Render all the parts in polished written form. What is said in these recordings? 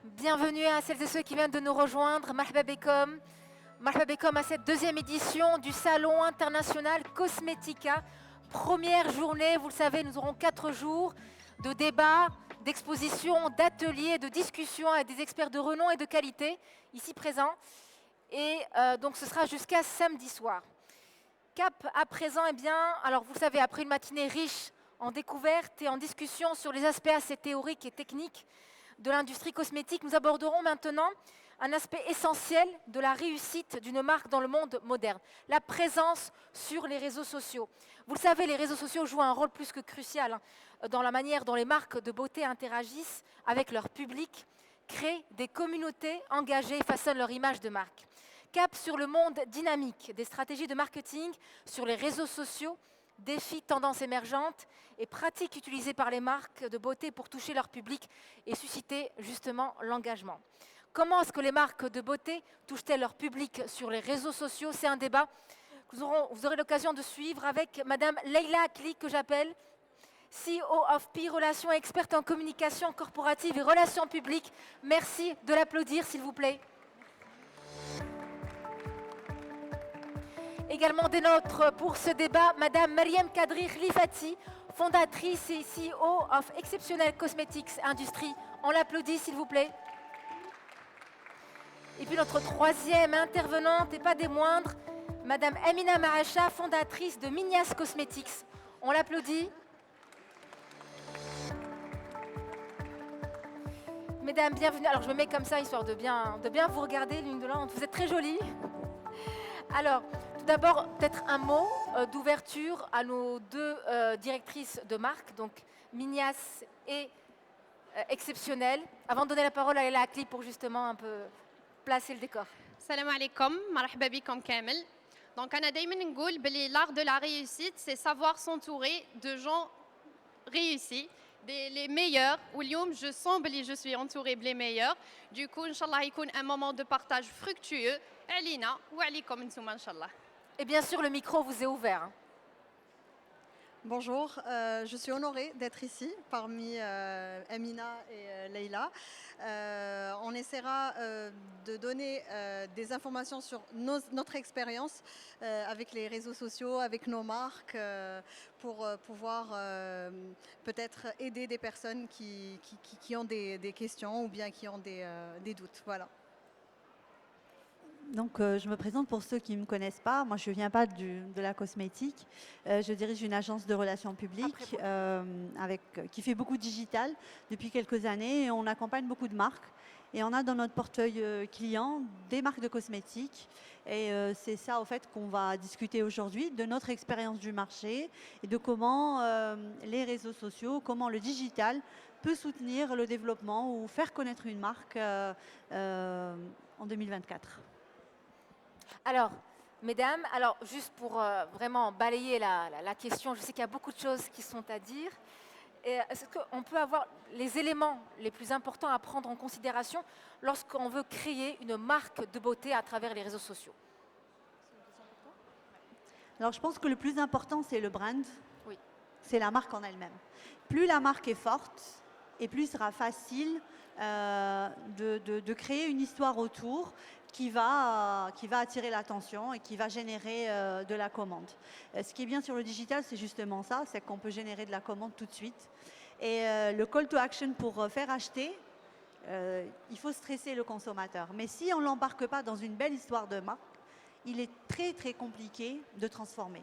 Bienvenue à celles et ceux qui viennent de nous rejoindre. Marhaba bekom. Marhaba bekom à cette deuxième édition du Salon international Cosmetica. Première journée, vous le savez, nous aurons 4 jours de débats, d'expositions, d'ateliers, de discussions avec des experts de renom et de qualité ici présents. Et donc ce sera jusqu'à samedi soir. Cap à présent, eh bien, alors vous le savez, après une matinée riche en découvertes et en discussions sur les aspects assez théoriques et techniques de l'industrie cosmétique, nous aborderons maintenant un aspect essentiel de la réussite d'une marque dans le monde moderne, la présence sur les réseaux sociaux. Vous le savez, les réseaux sociaux jouent un rôle plus que crucial dans la manière dont les marques de beauté interagissent avec leur public, créent des communautés engagées et façonnent leur image de marque. Cap sur le monde dynamique des stratégies de marketing sur les réseaux sociaux, défis, tendances émergentes et pratiques utilisées par les marques de beauté pour toucher leur public et susciter justement l'engagement. Comment est-ce que les marques de beauté touchent-elles leur public sur les réseaux sociaux? C'est un débat que vous aurez l'occasion de suivre avec Madame Leila Akli, que j'appelle CEO of P, relations et experte en communication corporative et relations publiques. Merci de l'applaudir, s'il vous plaît. Également des nôtres pour ce débat, Madame Mariam Kadri Khlifati, fondatrice et CEO of Exceptional Cosmetics Industry. On l'applaudit, s'il vous plaît. Et puis notre troisième intervenante, et pas des moindres, Madame Amina Mahacha, fondatrice de Minias Cosmetics. On l'applaudit. Mesdames, bienvenue. Alors je me mets comme ça, histoire de bien vous regarder l'une de l'autre. Vous êtes très jolies. Alors, tout d'abord, peut-être un mot d'ouverture à nos deux directrices de marque, donc Minias et Exceptionnel, avant de donner la parole à Leila Akli pour justement un peu placer le décor. Salam alaikum, marhaba bikom kamel. Donc, on a d'abord dit l'art de la réussite, c'est savoir s'entourer de gens réussis, les meilleurs. Aujourd'hui, je sens que je suis entourée des meilleurs. Du coup, Inch'Allah, il y aura un moment de partage fructueux. Alina ou alikum intouma, Inch'Allah. Et bien sûr, le micro vous est ouvert. Bonjour, je suis honorée d'être ici parmi Amina et Leila. On essaiera de donner des informations sur notre expérience avec les réseaux sociaux, avec nos marques, pour pouvoir peut-être aider des personnes qui ont des questions ou bien qui ont des doutes. Voilà. Donc, je me présente pour ceux qui ne me connaissent pas. Moi, je ne viens pas de la cosmétique. Je dirige une agence de relations publiques qui fait beaucoup de digital depuis quelques années. Et on accompagne beaucoup de marques. Et on a dans notre portefeuille client des marques de cosmétiques. Et c'est ça, au fait, qu'on va discuter aujourd'hui, de notre expérience du marché et de comment les réseaux sociaux, comment le digital peut soutenir le développement ou faire connaître une marque en 2024. Alors, mesdames, juste pour vraiment balayer la question, je sais qu'il y a beaucoup de choses qui sont à dire. Est-ce qu'on peut avoir les éléments les plus importants à prendre en considération lorsqu'on veut créer une marque de beauté à travers les réseaux sociaux? Alors, je pense que le plus important, c'est le brand. Oui. C'est la marque en elle-même. Plus la marque est forte, et plus il sera facile de créer une histoire autour qui va attirer l'attention et qui va générer de la commande. Ce qui est bien sur le digital, c'est justement ça, c'est qu'on peut générer de la commande tout de suite. Et le call to action pour faire acheter, il faut stresser le consommateur. Mais si on ne l'embarque pas dans une belle histoire de marque, il est très très compliqué de transformer.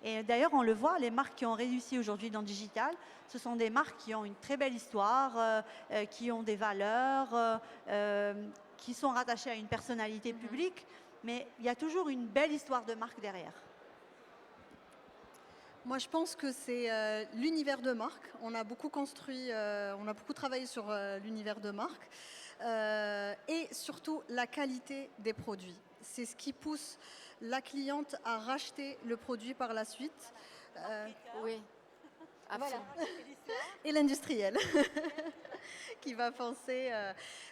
Et d'ailleurs, on le voit, les marques qui ont réussi aujourd'hui dans le digital, ce sont des marques qui ont une très belle histoire, qui ont des valeurs, qui sont rattachées à une personnalité publique, mais il y a toujours une belle histoire de marque derrière. Moi, je pense que c'est l'univers de marque. On a beaucoup construit, on a beaucoup travaillé sur l'univers de marque et surtout la qualité des produits. C'est ce qui pousse la cliente à racheter le produit par la suite. Oui. Absolument. Et l'industriel qui va penser,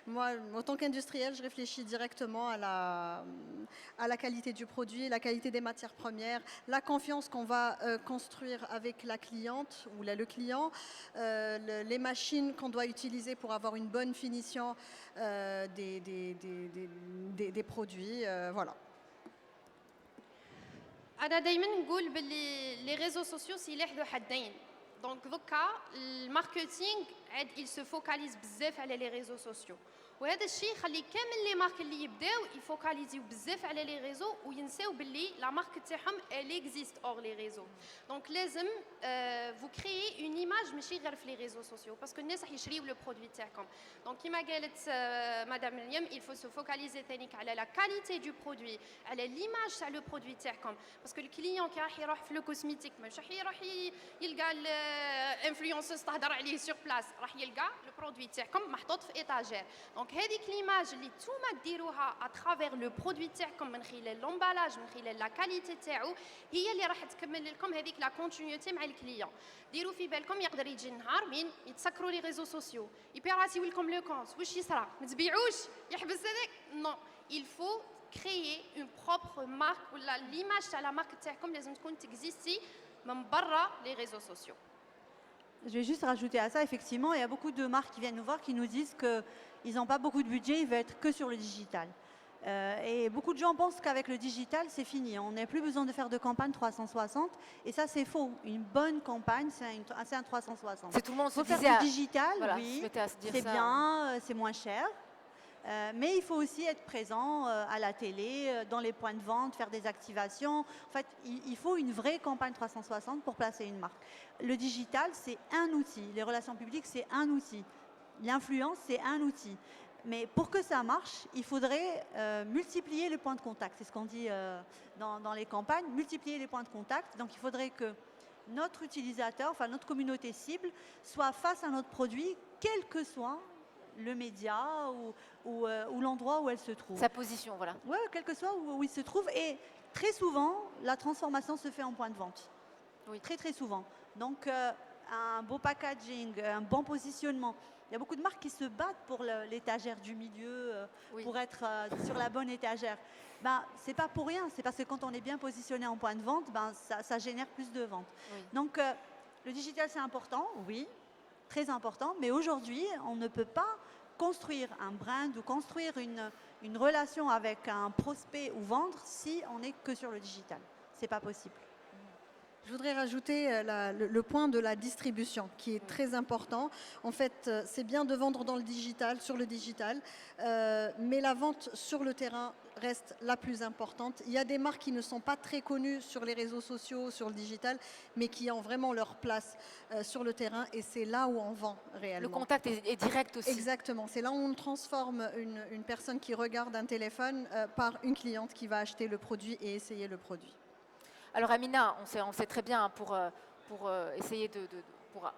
moi en tant qu'industriel, je réfléchis directement à la qualité du produit, la qualité des matières premières, la confiance qu'on va construire avec la cliente ou le client, les machines qu'on doit utiliser pour avoir une bonne finition des produits, voilà. انا دائما نقول باللي لي ريزو سوسيو سلاح ذو حدين. دونك دوكا الماركتينغ عاد il se focalise بزاف على لي ريزو سوسيو، وهذا الشيء يخلي كامل لي مارك اللي يبداو يفوكاليزيو بزاف على لي ريزو وينساو باللي لا مارك تاعهم elle existe hors les réseaux. دونك لازم vous créez une image ماشي غير في لي ريزو سوسيو باسكو الناس راح يشريو لو برودوي تاعكم. دونك كيما قالت مدام مريم il faut se focaliser ثانيك على لا كاليتي دو برودوي، على ليماج تاع لو برودوي تاعكم، باسكو الكليون كي راح يروح في لو كوزميتيك مش راح يروح يلقى الانفلونسوس تهضر عليه سور بلاس، راح يلقى لو برودوي تاعكم محطوط في ايطاجير. دونك هذيك ليماج اللي نتوما ديروها اترافير لو برودوي تاعكم من خلال لومبالاج من خلال لا كاليتي تاعو، هي اللي راح تكمل لكم هذيك لا كونتينيوتي مع الكليون. ديروا في بالكم يقدر يجي نهار وين يتسكروا لي ريزو سوسيو يبيراتيو لكم لو كونت، واش يصرى؟ ما تبيعوش، يحبس هذاك؟ نو، il faut créer une propre marque ولا ليماج تاع لا مارك تاعكم لازم تكون تكزيستي من برا لي ريزو سوسيو. Je vais juste rajouter à ça, effectivement, il y a beaucoup de marques qui viennent nous voir qui nous disent qu'ils n'ont pas beaucoup de budget, ils veulent être que sur le digital. Et beaucoup de gens pensent qu'avec le digital, c'est fini. On n'a plus besoin de faire de campagne 360. Et ça, c'est faux. Une bonne campagne, c'est un 360. C'est tout le monde Il faut se faire disait du digital, voilà, oui, se mettait à se dire c'est ça. bien, c'est moins cher. Mais il faut aussi être présent à la télé, dans les points de vente, faire des activations. En fait, il faut une vraie campagne 360 pour placer une marque. Le digital, c'est un outil. Les relations publiques, c'est un outil. L'influence, c'est un outil. Mais pour que ça marche, il faudrait multiplier les points de contact. C'est ce qu'on dit dans les campagnes, multiplier les points de contact. Donc il faudrait que notre utilisateur, enfin notre communauté cible, soit face à notre produit, quel que soit le média ou l'endroit où elle se trouve. Sa position, voilà. Oui, quel que soit où il se trouve. Et très souvent, la transformation se fait en point de vente. Oui. Très, très souvent. Donc, un beau packaging, un bon positionnement. Il y a beaucoup de marques qui se battent pour l'étagère du milieu, Oui. pour être sur la bonne étagère. Ben, c'est pas pour rien. C'est parce que quand on est bien positionné en point de vente, ben, ça génère plus de ventes. Oui. Donc, le digital, c'est important, oui, très important. Mais aujourd'hui, on ne peut pas construire un brand ou construire une relation avec un prospect ou vendre si on n'est que sur le digital. C'est pas possible. Je voudrais rajouter le point de la distribution qui est très important. En fait, c'est bien de vendre dans le digital, sur le digital, mais la vente sur le terrain reste la plus importante. Il y a des marques qui ne sont pas très connues sur les réseaux sociaux, sur le digital, mais qui ont vraiment leur place sur le terrain et c'est là où on vend réellement. Le contact est direct aussi. Exactement, c'est là où on transforme une personne qui regarde un téléphone par une cliente qui va acheter le produit et essayer le produit. Alors Amina, on sait très bien pour essayer pour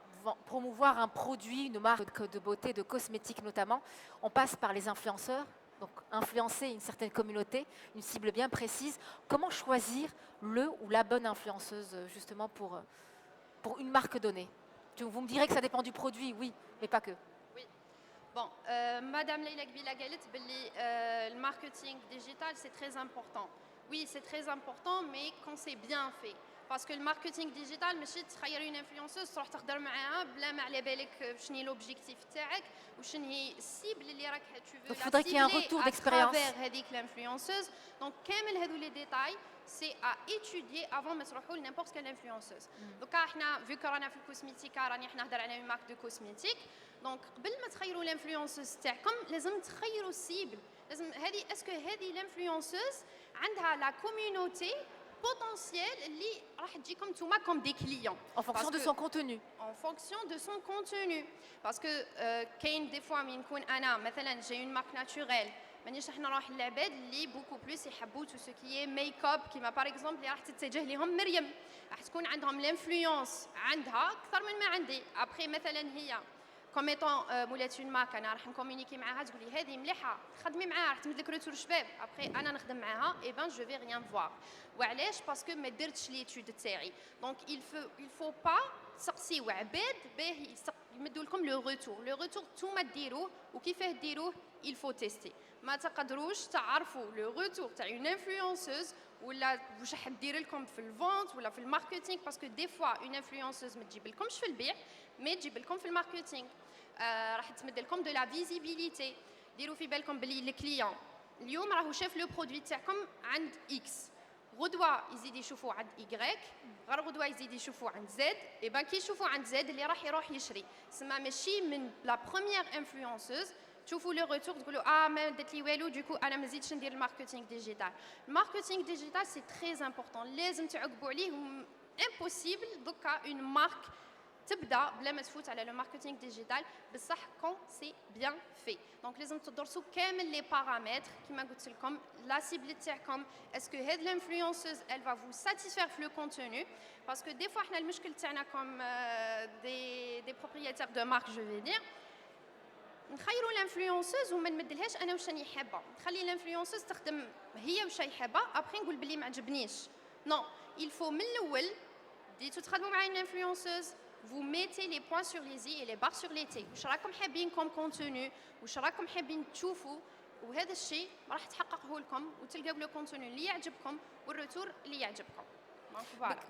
promouvoir un produit, une marque de beauté, de cosmétiques notamment, on passe par les influenceurs. Donc influencer une certaine communauté, une cible bien précise. Comment choisir le ou la bonne influenceuse justement pour une marque donnée? Vous me direz que ça dépend du produit, oui, mais pas que. Oui. Bon, Madame Leila Kbila قالت باللي le marketing digital c'est très important. Oui, c'est très important, mais quand c'est bien fait. Parce que le marketing digital, ماشي تخيري une influenceuse تروح تهضر معاها بلا ما على بالك شنو هي l'objectif تاعك وشنو هي السيبل اللي راك tu veux Donc, la faudrait qu'il y ait un cibler retour à d'expérience. travers هذيك l'influenceuse. Donc كامل هذو les détails c'est à étudier avant ما تروحوا ل n'importe quelle influenceuse. Donc احنا vu que رانا في الكوسميتيكا راني احنا نهضر على une marque de cosmétique. Donc قبل ما تخيروا l'influenceuse تاعكم لازم تخيروا السيبل. لازم هذه اسكو هذه l'influenceuse عندها la communauté potentielle اللي راح تجيكم نتوما comme des clients. En fonction de son contenu. En fonction de son contenu. Parce que كاين des fois من نكون انا مثلا j'ai une marque naturelle مانيش راح نروح للعباد اللي beaucoup plus يحبوا tout ce qui est make-up كيما par exemple اللي راح تتجه لهم مريم راح تكون عندهم l'influence عندها اكثر من ما عندي. Après مثلا هي كوم ايتون مولات اون مارك انا راح نكومونيكي معاها تقول لي هذه مليحه خدمي معاها راح تمد لك روتور شباب ابخي انا نخدم معاها اي بان جو في ريان فوار وعلاش باسكو ما درتش ليتود تاعي دونك il faut pas تسقسيو عباد باه يمدوا لكم لو روتور نتوما ديروه وكيفاه ديروه il faut tester ما تقدروش تعرفوا لو روتور تاع اون انفلونسوز ولا واش راح دير لكم في الفونت ولا في الماركتينغ باسكو دي فوا اون انفلونسوز ما تجيب لكمش في البيع مي تجيب لكم في الماركتينغ راح تمد لكم دو لا فيزيبيليتي ديروا في بالكم بلي الكليون اليوم راهو شاف لو برودوي تاعكم عند اكس غدوه يزيد يشوفوا عند ايغريك غير غدوه يزيد يشوفوا عند زد اي بان كي يشوفوا عند زد اللي راح يروح يشري سما ماشي من لا بروميير انفلونسوز تشوفوا لو روتور تقولوا ما درت لي والو دوكو انا ما زيدش ندير الماركتينغ ديجيتال الماركتينغ ديجيتال سي تري امبورطون لازم تعقبوا عليه امبوسيبل دوكا اون مارك تبدا بلا ما تفوت على لو ماركتينغ ديجيتال بصح كون سي بيان في دونك لازم تدرسوا كامل لي بارامتر كيما قلت لكم لا سيبل تاعكم اسكو هاد الانفلونسوز elle va vous satisfaire في لو كونتوني باسكو دي فوا حنا المشكل تاعنا كوم دي بروبريتير دو مارك جو في دير نخيروا الانفلونسوز وما نمدلهاش انا واش راني حابه نخلي الانفلونسوز تخدم هي واش هي حابه ابخي نقول بلي ما عجبنيش نو il faut من الاول ديتو تخدموا مع une influenceuse vous mettez les points sur les i et les barres sur les t واش راكم حابين كوم كونتوني واش راكم حابين تشوفوا وهذا الشيء راح تحققه لكم وتلقاو لو كونتوني اللي يعجبكم والروتور اللي يعجبكم.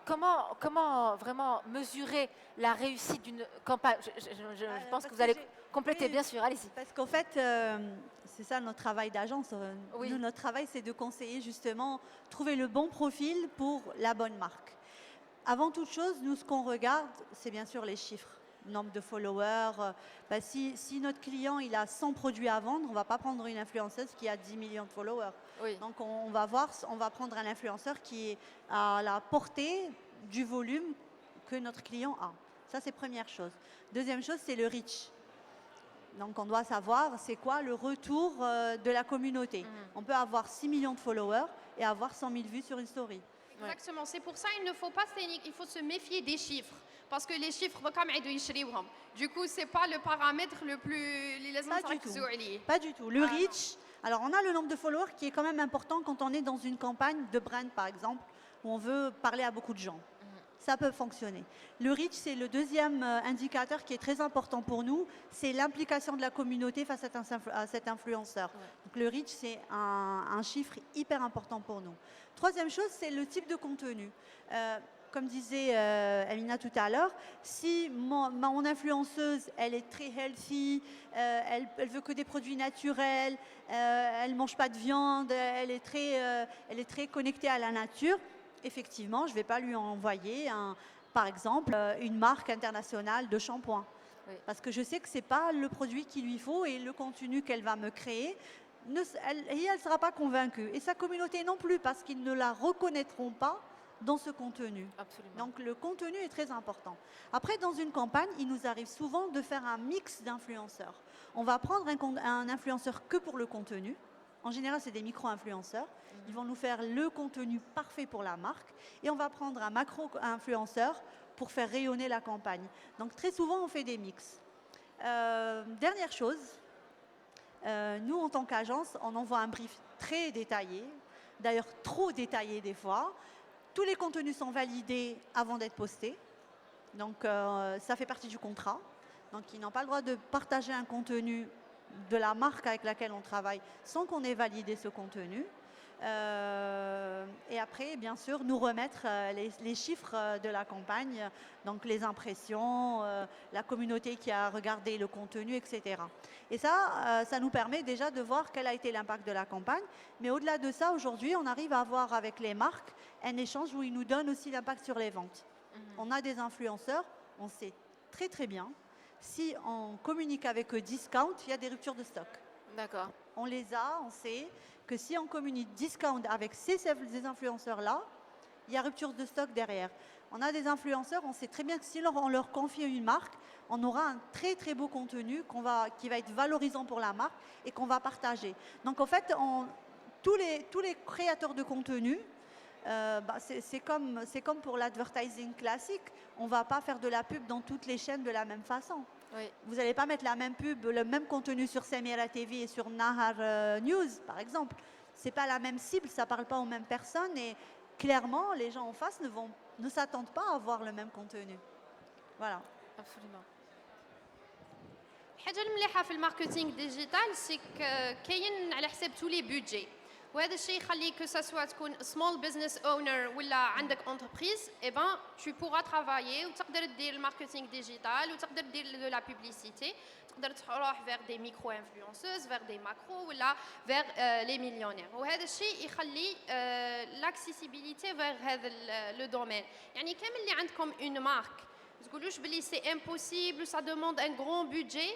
Comment vraiment mesurer la réussite d'une campagne? Je pense que vous allez compléter, oui, bien sûr, allez-y. Parce qu'en fait, c'est ça notre travail d'agence. Oui. Nous, notre travail, c'est de conseiller justement, trouver le bon profil pour la bonne marque. Avant toute chose, nous, ce qu'on regarde, c'est bien sûr les chiffres. Nombre de followers. Si notre client il a 100 produits à vendre, on ne va pas prendre une influenceuse qui a 10 millions de followers. Oui. Donc on va prendre un influenceur qui est à la portée du volume que notre client a. Ça, c'est première chose. Deuxième chose, c'est le reach. Donc on doit savoir c'est quoi le retour de la communauté. On peut avoir 6 millions de followers et avoir 100 000 vues sur une story. Exactement, c'est pour ça il ne faut pas il faut se méfier des chiffres. Parce que les chiffres, du coup, ce n'est pas le paramètre le plus... Pas du tout. Le reach, alors on a le nombre de followers qui est quand même important quand on est dans une campagne de brand, par exemple, où on veut parler à beaucoup de gens. Ça peut fonctionner. Le reach, c'est le deuxième indicateur qui est très important pour nous. C'est l'implication de la communauté face à cet influenceur. Donc le reach, c'est un chiffre hyper important pour nous. Troisième chose, c'est le type de contenu. Comme disait Amina tout à l'heure, si mon influenceuse, elle est très healthy, elle veut que des produits naturels, elle ne mange pas de viande, elle est très connectée à la nature, effectivement, je ne vais pas lui envoyer, par exemple, une marque internationale de shampoing. Oui. Parce que je sais que ce n'est pas le produit qu'il lui faut et le contenu qu'elle va me créer, elle ne sera pas convaincue. Et sa communauté non plus, parce qu'ils ne la reconnaîtront pas dans ce contenu. Absolument. Donc le contenu est très important. Après, dans une campagne, il nous arrive souvent de faire un mix d'influenceurs. On va prendre un influenceur que pour le contenu. En général, c'est des micro-influenceurs. Ils vont nous faire le contenu parfait pour la marque. Et on va prendre un macro-influenceur pour faire rayonner la campagne. Donc très souvent, on fait des mix. Dernière chose, nous, en tant qu'agence, on envoie un brief très détaillé, d'ailleurs trop détaillé des fois. Tous les contenus sont validés avant d'être postés. Donc, ça fait partie du contrat. Donc, ils n'ont pas le droit de partager un contenu de la marque avec laquelle on travaille sans qu'on ait validé ce contenu. Et après, bien sûr, nous remettre les chiffres de la campagne, donc les impressions, la communauté qui a regardé le contenu, etc. Et ça, ça nous permet déjà de voir quel a été l'impact de la campagne. Mais au-delà de ça, aujourd'hui, on arrive à avoir avec les marques un échange où ils nous donnent aussi l'impact sur les ventes. On a des influenceurs, on sait très très bien, si on communique avec eux discount, il y a des ruptures de stock. D'accord. On les a, on sait que si on communique discount avec ces influenceurs-là, il y a rupture de stock derrière. On a des influenceurs, on sait très bien que si on leur confie une marque, on aura un très très beau contenu qui va être valorisant pour la marque et qu'on va partager. Donc en fait, tous les créateurs de contenu, c'est comme pour l'advertising classique, on ne va pas faire de la pub dans toutes les chaînes de la même façon. Oui. Vous n'allez pas mettre la même pub, le même contenu sur Samira TV et sur Nahar News, par exemple. C'est pas la même cible, ça parle pas aux mêmes personnes et clairement, les gens en face ne s'attendent pas à voir le même contenu. Voilà. Absolument. الحاجه المليحه في الماركتينغ ديجيتال سي كاين على حساب تولي بودجي وهذا الشيء يخليك كو سوا تكون سمول بزنس اونر ولا عندك انتربريز اي بان tu pourras travailler وتقدر دير الماركتينغ ديجيتال وتقدر دير دو لا بوبليسيتي تقدر تروح vers des micro influenceuses vers des macros ولا vers les millionnaires وهذا الشيء يخلي l'accessibilité vers هذا le domaine يعني كامل اللي عندكم une marque تقولوش بلي سي امبوسيبل سا دوموند ان غران بودجي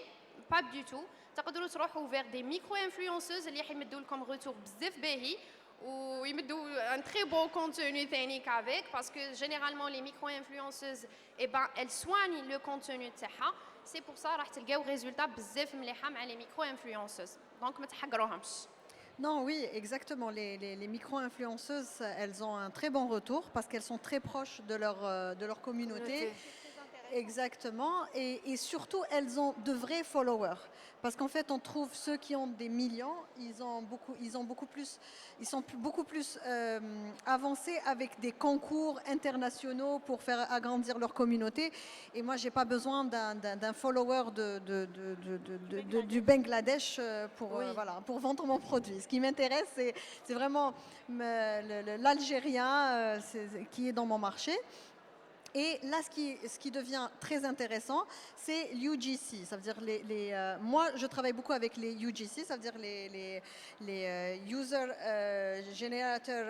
با دو تو تقدروا تروحوا فيغ دي ميكرو انفلونسوز اللي حيمدوا لكم روتور بزاف باهي ويمدوا ان تري بون كونتوني ثاني كافيك باسكو جينيرالمون لي ميكرو انفلونسوز اي بان ال سواني لو كونتوني تاعها سي بور سا راح تلقاو ريزولتا بزاف مليحه مع لي ميكرو انفلونسوز دونك ما تحقروهمش. Non, oui, exactement. Les micro-influenceuses, elles ont un très bon retour parce qu'elles sont très proches de leur communauté. Exactement. Et surtout, elles ont de vrais followers. Parce qu'en fait, on trouve ceux qui ont des millions, ils sont beaucoup plus avancés avec des concours internationaux pour faire agrandir leur communauté. Et moi, j'ai pas besoin d'un follower du Bangladesh pour vendre mon produit. Ce qui m'intéresse, c'est vraiment l'Algérien qui est dans mon marché. Et là, ce qui devient très intéressant, c'est l'UGC. Ça veut dire moi, je travaille beaucoup avec les UGC, ça veut dire les User Generator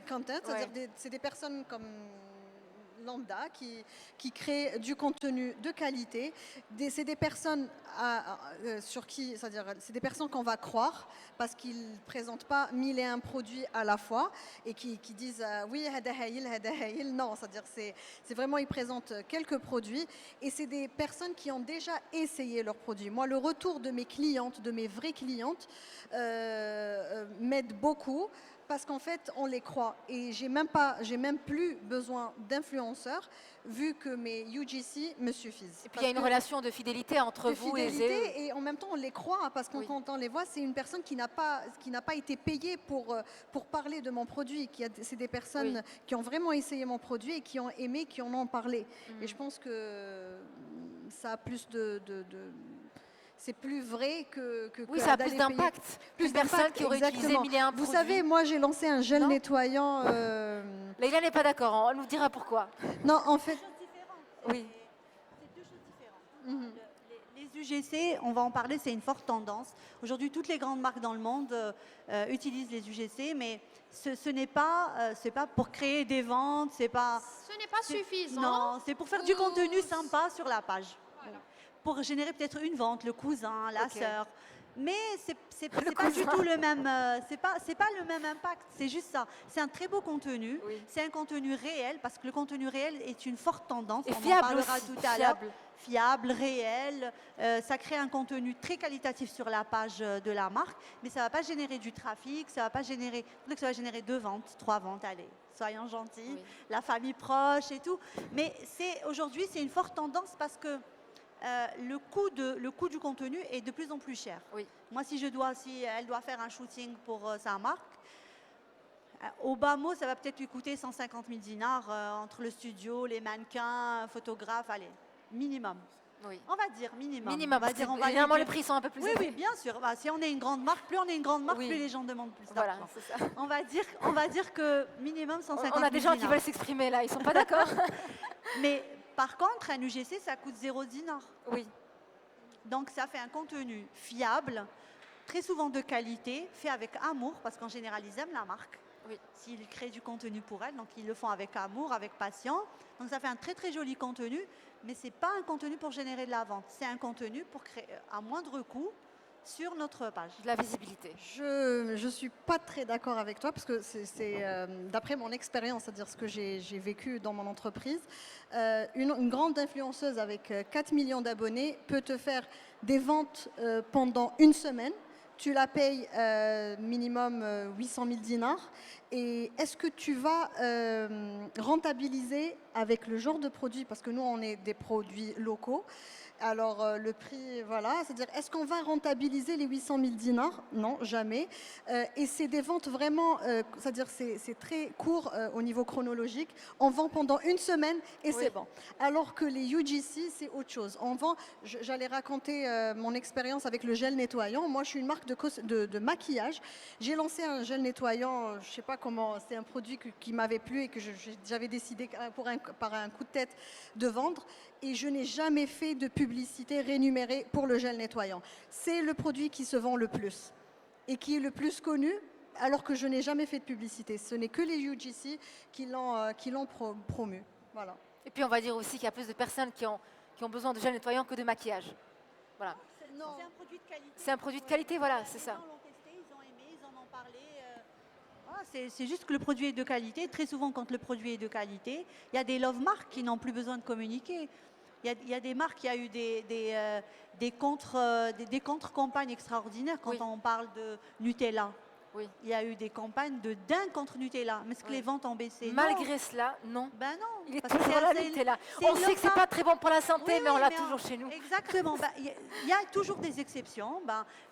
Content. C'est-à-dire c'est des personnes comme lambda qui créent du contenu de qualité. C'est des personnes sur qui, c'est-à-dire c'est des personnes qu'on va croire parce qu'ils ne présentent pas 1001 produits à la fois et qui disent oui, hada hayil. Non, c'est-à-dire c'est vraiment, ils présentent quelques produits et c'est des personnes qui ont déjà essayé leurs produits. Moi, le retour de mes clientes, de mes vraies clientes, m'aide beaucoup. Parce qu'en fait, on les croit. Et j'ai même plus besoin d'influenceurs, vu que mes UGC me suffisent. Et puis il y a une relation de fidélité entre vous et eux. Et en même temps, on les croit, parce que quand on les voit, c'est une personne qui n'a pas été payée pour parler de mon produit. C'est des personnes qui ont vraiment essayé mon produit et qui ont aimé, qui en ont parlé. Et je pense que ça a plus c'est plus vrai que oui, ça a plus d'impact. Plus de personnes qui auraient utilisé 1001 produits. Vous savez, moi, j'ai lancé un gel nettoyant. Leïla n'est pas d'accord. Elle nous dira pourquoi. Non, en fait. Oui. C'est deux choses différentes. Les UGC, on va en parler, c'est une forte tendance. Aujourd'hui, toutes les grandes marques dans le monde utilisent les UGC, mais ce n'est pas pour créer des ventes, ce n'est pas suffisant. Non, c'est pour faire du contenu sympa sur la page. Voilà. Pour générer peut-être une vente, le cousin, la sœur. Mais c'est pas du tout le même, c'est pas le même impact. C'est juste ça. C'est un très beau contenu. Oui. C'est un contenu réel parce que le contenu réel est une forte tendance. Et on fiable en parlera aussi, tout à l'heure. Fiable, réel. Ça crée un contenu très qualitatif sur la page de la marque, mais ça va pas générer du trafic. Ça va pas générer. Ça va générer 2 ventes, 3 ventes. Allez, soyons gentils. Oui. La famille proche et tout. Mais aujourd'hui, c'est une forte tendance parce que le coût du contenu est de plus en plus cher. Oui. Moi, si elle doit faire un shooting pour sa marque, au bas mot, ça va peut-être lui coûter 150 000 dinars entre le studio, les mannequins, photographes, allez, minimum. Oui. On va dire minimum. Minimum, évidemment les prix sont un peu plus élevés. Oui, bien sûr. Bah, si on est une grande marque, plus on est une grande marque, plus les gens demandent plus d'argent. Voilà, c'est ça. On va dire que minimum 150 000 dinars. On a des gens qui veulent s'exprimer là, ils ne sont pas d'accord. Mais par contre, un UGC, ça coûte 0 dinar. Oui. Donc, ça fait un contenu fiable, très souvent de qualité, fait avec amour, parce qu'en général, ils aiment la marque. Oui. S'ils créent du contenu pour elle, donc ils le font avec amour, avec passion. Donc, ça fait un très, très joli contenu, mais ce n'est pas un contenu pour générer de la vente. C'est un contenu pour créer à moindre coût sur notre page. De la visibilité. Je ne suis pas très d'accord avec toi parce que c'est d'après mon expérience, c'est-à-dire ce que j'ai vécu dans mon entreprise, une grande influenceuse avec 4 millions d'abonnés peut te faire des ventes pendant une semaine, tu la payes minimum 800 000 dinars. Et est-ce que tu vas rentabiliser avec le genre de produit, parce que nous, on est des produits locaux, alors le prix, voilà, c'est-à-dire, est-ce qu'on va rentabiliser les 800 000 dinars? Non, jamais. Et c'est des ventes vraiment, c'est-à-dire c'est très court au niveau chronologique. On vend pendant une semaine et c'est bon. Alors que les UGC, c'est autre chose. On vend, j'allais raconter mon expérience avec le gel nettoyant. Moi, je suis une marque de maquillage. J'ai lancé un gel nettoyant, je ne sais pas comment, c'est un produit qui m'avait plu et que j'avais décidé par un coup de tête de vendre. Et je n'ai jamais fait de publicité rémunérée pour le gel nettoyant. C'est le produit qui se vend le plus et qui est le plus connu, alors que je n'ai jamais fait de publicité. Ce n'est que les UGC qui l'ont promu. Voilà. Et puis on va dire aussi qu'il y a plus de personnes qui ont besoin de gel nettoyant que de maquillage. Voilà. Non. C'est un produit de qualité. C'est un produit de qualité, voilà, c'est ça. Les gens l'ont testé, ils ont aimé, ils en ont parlé. C'est juste que le produit est de qualité. Très souvent, quand le produit est de qualité, il y a des love marques qui n'ont plus besoin de communiquer. Il y a des marques, il y a eu des contre-campagnes extraordinaires quand on parle de Nutella. Oui. Il y a eu des campagnes de dingue contre Nutella. Mais est-ce que les ventes ont baissé? Malgré cela, non. Ben non. Il est toujours là, Nutella. On sait que c'est pas très bon pour la santé, mais on l'a toujours chez nous. Exactement. Il y a toujours des exceptions.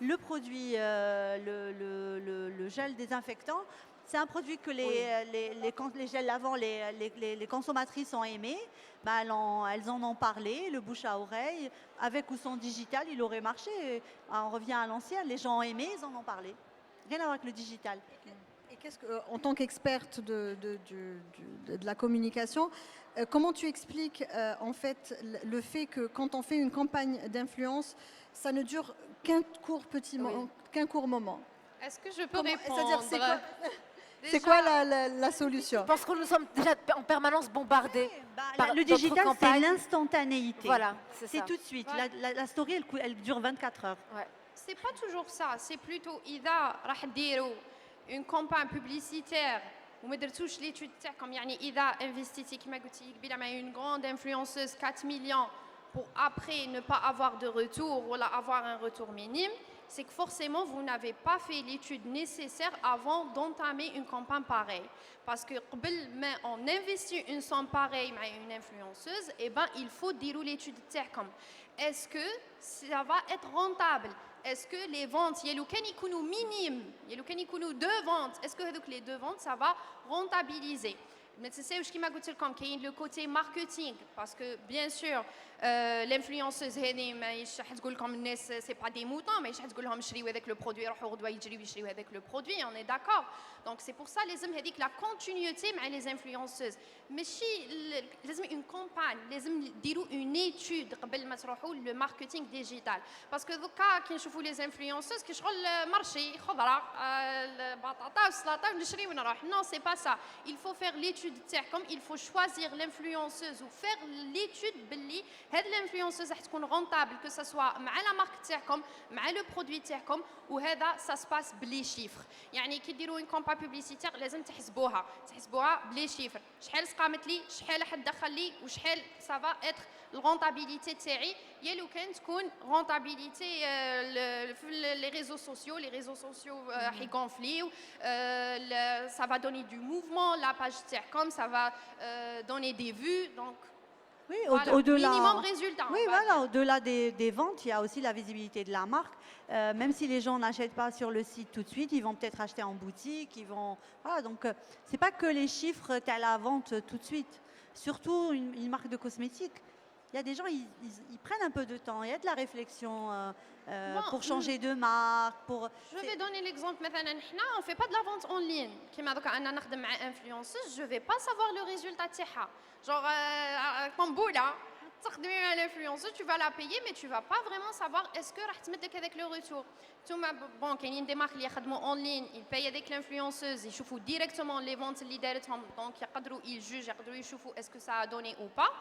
Le produit, le gel désinfectant, c'est un produit que les gels lavants, les consommatrices ont aimé. Elles en ont parlé, le bouche à oreille. Avec ou sans digital, il aurait marché. On revient à l'ancien, les gens ont aimé, ils en ont parlé. Rien à voir avec le digital. Et en tant qu'experte de la communication, comment tu expliques en fait le fait que quand on fait une campagne d'influence, ça ne dure qu'un court moment? Est-ce que je peux répondre? C'est-à-dire, c'est quoi la solution? Je pense que nous sommes déjà en permanence bombardés. Par le digital, c'est l'instantanéité. Voilà, c'est ça. C'est tout de suite. La story, elle dure 24 heures. Ouais. C'est pas toujours ça, c'est plutôt إذا راح ديروا une campagne publicitaire وما درتوش l'étude تاعكم يعني إذا investitي كما قلتي قبيله مع une grande influenceuse 4 millions pour après ne pas avoir de retour ou avoir un retour minime, c'est que forcément vous n'avez pas fait l'étude nécessaire avant d'entamer une campagne pareille. Parce que quand on investit une somme pareille avec une influenceuse, eh ben, il faut dire l'étude تاعكم. Est-ce que ça va être rentable? Est-ce que les ventes, il y a minimes, il y a deux ventes, est-ce que les deux ventes, ça va rentabiliser? Mais c'est ce qui m'a dit le côté marketing, parce que bien sûr, l'influenceuse c'est pas des moutons, mais avec le produit, avec le produit, on est d'accord. Donc c'est pour ça les hommes dit que la continuité avec les influenceuses, mais si une campagne, les hommes diront une étude le marketing digital, parce que quand on voit les influenceuses qui sont le marché, non c'est pas ça. Il faut faire l'étude تاعكم, il faut choisir l'influenceuse ou faire l'étude باللي هاد l'influenceuse راح تكون rentable, que ça soit مع la marque تاعكم مع le produit تاعكم, وهذا ça se passe بلي chiffres. يعني كي ديروا une campagne publicitaire لازم تحسبوها بلي chiffres. شحال قامت لي, شحال حد دخل لي, وشحال ça va être الرونتابيليتي تاعي. يا لو كان تكون رونتابيليتي les réseaux sociaux يغونفليو, ça va donner du mouvement, la page تاعكم ça va donner des vues, donc oui, voilà, au-delà, minimum résultat. Oui, voilà, au-delà des ventes, il y a aussi la visibilité de la marque. Même si les gens n'achètent pas sur le site tout de suite, ils vont peut-être acheter en boutique, voilà, donc c'est pas que les chiffres qu'à la vente tout de suite. Surtout une marque de cosmétiques. Il y a des gens, ils prennent un peu de temps, il y a de la réflexion pour changer de marque. Je vais donner l'exemple, on ne fait pas de la vente en ligne. Comme je نخدم مع influenceuse, je ne vais pas savoir le résultat تاعها. Genre, Pamboula, l'influenceuse, tu vas la payer, mais tu ne vas pas vraiment savoir est-ce que راح تمدك avec le retour. Bon, il y a des marques qui يخدموا en ligne, ils payent avec l'influenceuse, ils voient directement les ventes اللي دارتهم, donc ils jugent, يقدروا يشوفوا est-ce que ça a donné ou pas.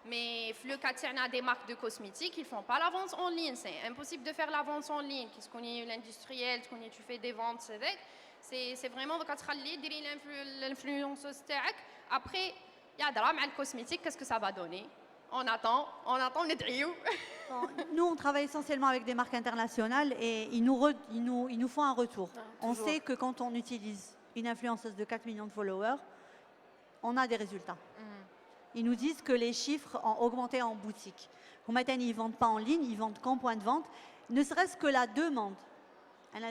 Mais le cas des marques de cosmétiques, ils ne font pas la vente en ligne. C'est impossible de faire la vente en ligne. Qu'est-ce qu'on est l'industriel, tu fais des ventes avec. C'est vraiment l'influenceuse. Après, il y a drame avec le cosmétique, qu'est-ce que ça va donner? On attend, ندعيو. Bon, nous, on travaille essentiellement avec des marques internationales et ils nous font un retour. On toujours. sait que quand on utilise une influenceuse de 4 millions de followers, on a des résultats. Ils nous disent que les chiffres ont augmenté en boutique. Ils ne vendent pas en ligne, ils vendent qu'en point de vente, ne serait-ce que la demande.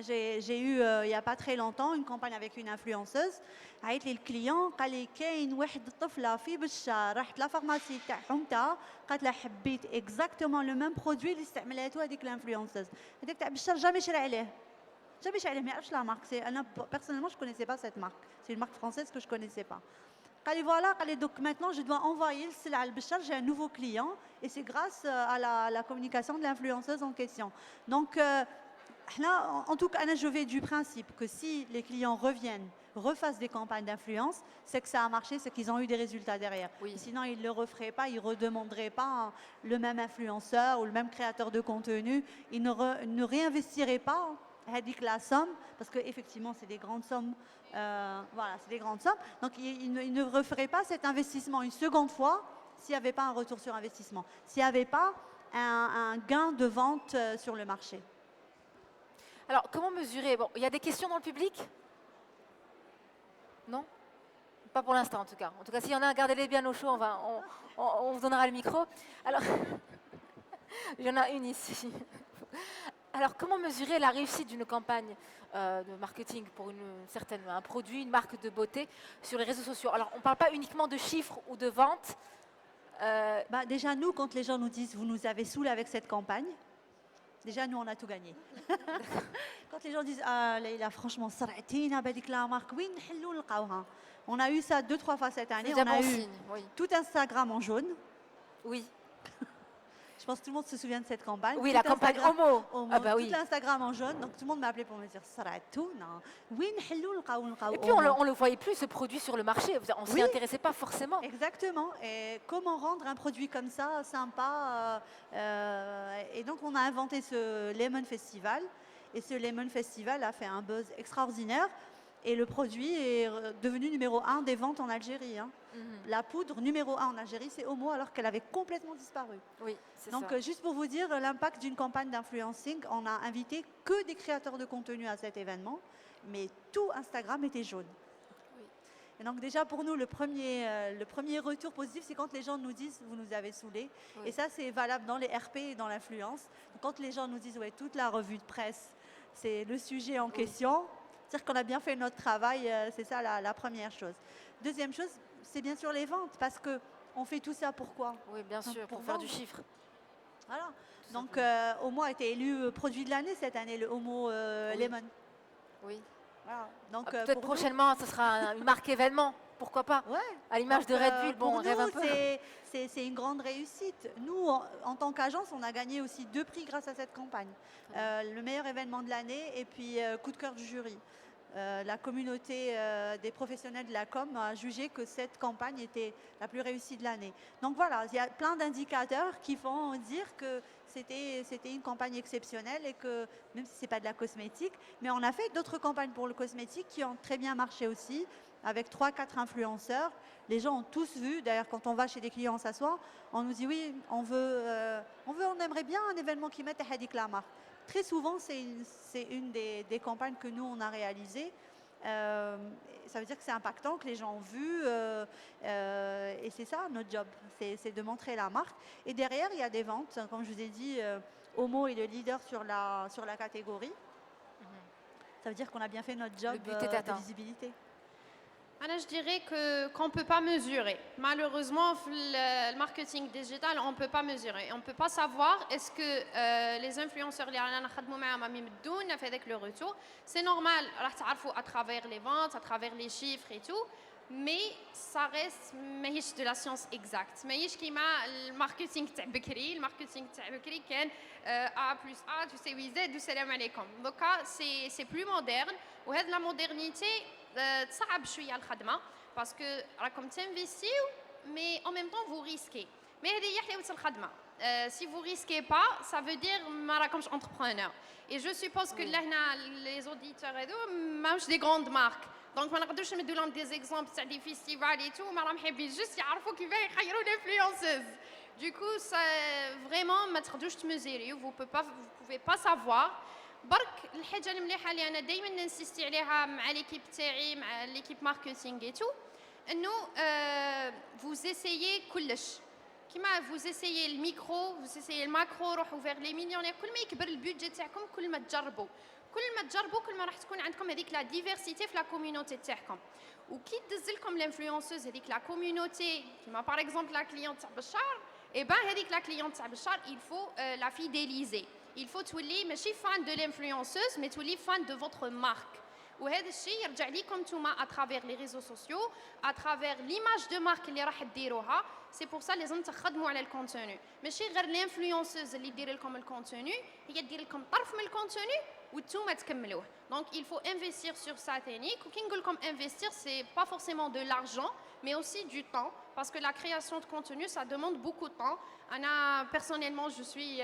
J'ai eu il n'y a pas très longtemps une campagne avec une influenceuse. عيط لي الكليون قال لي كاين واحد الطفله في بالشهر راحت لا فارماسي تاعهم تاع قالت لها حبيت اكزاكتومون لو ميم برودوي اللي استعملته هذيك الانفلونسوز هذاك تاع بالشهر جامي شرى عليه ما يعرفش لا مارك سي انا personnellement je connaissais pas cette marque c'est une marque française que je connaissais pas قال لي voilà قال لي donc maintenant je dois envoyer السلعه لبالشهر j'ai un nouveau client et c'est grâce à la communication de l'influenceuse en question donc en tout cas, je vais du principe que si les clients reviennent, refassent des campagnes d'influence, c'est que ça a marché, c'est qu'ils ont eu des résultats derrière. Oui. Sinon, ils ne le referaient pas, ils ne redemanderaient pas le même influenceur ou le même créateur de contenu. Ils ne réinvestiraient pas la somme, parce qu'effectivement, c'est des grandes sommes. Voilà, c'est des grandes sommes. Donc, ils ne referaient pas cet investissement une seconde fois s'il n'y avait pas un retour sur investissement, s'il n'y avait pas un gain de vente sur le marché. Alors, comment mesurer? Bon, il y a des questions dans le public? Non? Pas pour l'instant, en tout cas. En tout cas, s'il y en a, gardez-les bien au chaud, on vous donnera le micro. Alors, il y en a une ici. Alors, comment mesurer la réussite d'une campagne de marketing pour un produit, une marque de beauté sur les réseaux sociaux? Alors, on ne parle pas uniquement de chiffres ou de ventes. Déjà, nous, quand les gens nous disent « vous nous avez saoulés avec cette campagne », déjà, nous, on a tout gagné. Quand les gens disent « ah, Leïla, franchement, sar'atina b'hadik la marque, oui, nḥellou nlqawha ». On a eu ça 2-3 fois cette année. C'est On a bon eu signe, oui. tout Instagram en jaune. Oui. Je pense que tout le monde se souvient de cette campagne. Oui, Tout la campagne Instagram- homo. Ah bah oui. Tout Instagram en jaune. Donc tout le monde m'a appelé pour me dire sar'atouna, oui, nḥellou nlqaw Et puis, on ne le voyait plus, ce produit, sur le marché. On ne s'y Oui. intéressait pas forcément. Exactement. Et comment rendre un produit comme ça sympa et donc, on a inventé ce Lemon Festival. Et ce Lemon Festival a fait un buzz extraordinaire. Et le produit est devenu numéro 1 des ventes en Algérie. Hein. La poudre numéro 1 en Algérie, c'est Homo, alors qu'elle avait complètement disparu. Oui, c'est Donc, ça. juste pour vous dire l'impact d'une campagne d'influencing, on a invité que des créateurs de contenu à cet événement, mais tout Instagram était jaune. Oui. Et donc déjà pour nous, le premier retour positif, c'est quand les gens nous disent « vous nous avez saoulés Oui. Et ça, c'est valable dans les RP et dans l'influence. Donc, quand les gens nous disent « ouais, toute la revue de presse, c'est le sujet en question », c'est-à-dire qu'on a bien fait notre travail, c'est ça la première chose. Deuxième chose, c'est bien sûr les ventes, parce qu'on fait tout ça pourquoi? Oui, bien sûr, pour faire du chiffre. Voilà. Tout Donc Homo a été élu produit de l'année cette année, le Homo Oui. Lemon. Oui. Voilà. Donc, Peut-être pour nous- prochainement, ce sera une marque événement. Pourquoi pas? Ouais. À l'image de Donc, Red Bull, bon, pour on rêve nous, un peu. c'est une grande réussite. Nous, en tant qu'agence, on a gagné aussi 2 prix grâce à cette campagne. Le meilleur événement de l'année et puis coup de cœur du jury. La communauté des professionnels de la com a jugé que cette campagne était la plus réussie de l'année. Donc voilà, il y a plein d'indicateurs qui font dire que c'était une campagne exceptionnelle et que, même si ce n'est pas de la cosmétique, mais on a fait d'autres campagnes pour le cosmétique qui ont très bien marché aussi, avec 3-4 influenceurs. Les gens ont tous vu, d'ailleurs quand on va chez des clients, on s'assoit, on nous dit oui, on aimerait bien un événement qui mette Hadik la marque. Très souvent, c'est une des campagnes que nous, on a réalisées. Ça veut dire que c'est impactant, que les gens ont vu. Et c'est ça, notre job. C'est de montrer la marque. Et derrière, il y a des ventes. Comme je vous ai dit, Homo est le leader sur la catégorie. Ça veut dire qu'on a bien fait notre job Le but est atteint. de visibilité. Alors, je dirais qu'on ne peut pas mesurer. Malheureusement, le marketing digital, on ne peut pas mesurer. On ne peut pas savoir est-ce que les influenceurs qui ont fait avec le retour, c'est normal, à travers les ventes, à travers les chiffres et tout, mais ça reste de la science exacte. ماهيش كيما الماركتينغ تاع بكري، الماركتينغ تاع بكري كان A plus A, tu sais, Z, والسلام عليكم. Donc, c'est plus moderne. وهذه la modernité تصعب شويه الخدمه باسكو راكم تنفيستيو mais en même temps vous risquez. Mais هذه هي حلاوه الخدمه. Si vous risquez pas, ça veut dire ما راكمش entrepreneur. Et je suppose que لهنا les auditeurs هذو ماهمش des grandes marques. Donc ما نقدرش نمدوا لهم des exemples تاع des festivals et tout ما راهم حابين juste يعرفوا كيفاه يخيروا l'influenceuse. Du coup, ça, vraiment, ما تقدروش تميزيريو, vous pouvez pas savoir. برك الحاجة المليحة اللي أنا دايما ننسيستي عليها مع ليكيب تاعي مع ليكيب ماركتينغ ايتو إنه vous essayez كلش. كيما vous essayez الميكرو, vous essayez الماكرو, روحوا vers les millionnaires. كل ما يكبر البيدجي تاعكم كل ما تجربوا. كل ما راح تكون عندكم هذيك لا ديفيرسيتي في لا كوميونيتي تاعكم. وكي تدز لكم لانفلونسوز هذيك لا كوميونيتي كيما باغ اكزومبل لا كليونت تاع بشار, اي بان هذيك لا كليونت تاع بشار il faut la fidéliser. Il faut تولي ماشي فان دو لانفلونسوز مي تولي فان دو فوتر مارك. وهذا الشيء يرجع ليكم نتوما اترافير لي ريزو سوسيو, اترافير ليماج دو مارك اللي راح ديروها. سي بور سا لازم تخدموا على الكونتوني, ماشي غير لانفلونسوز اللي دير لكم الكونتوني, هي دير لكم طرف من الكونتوني وانتوما تكملوه. Donc il faut investir sur sa technique. وكي نقول لكم investir, c'est pas forcément de l'argent mais aussi du temps, parce que la création de contenu ça demande beaucoup de temps. Ana personnellement je suis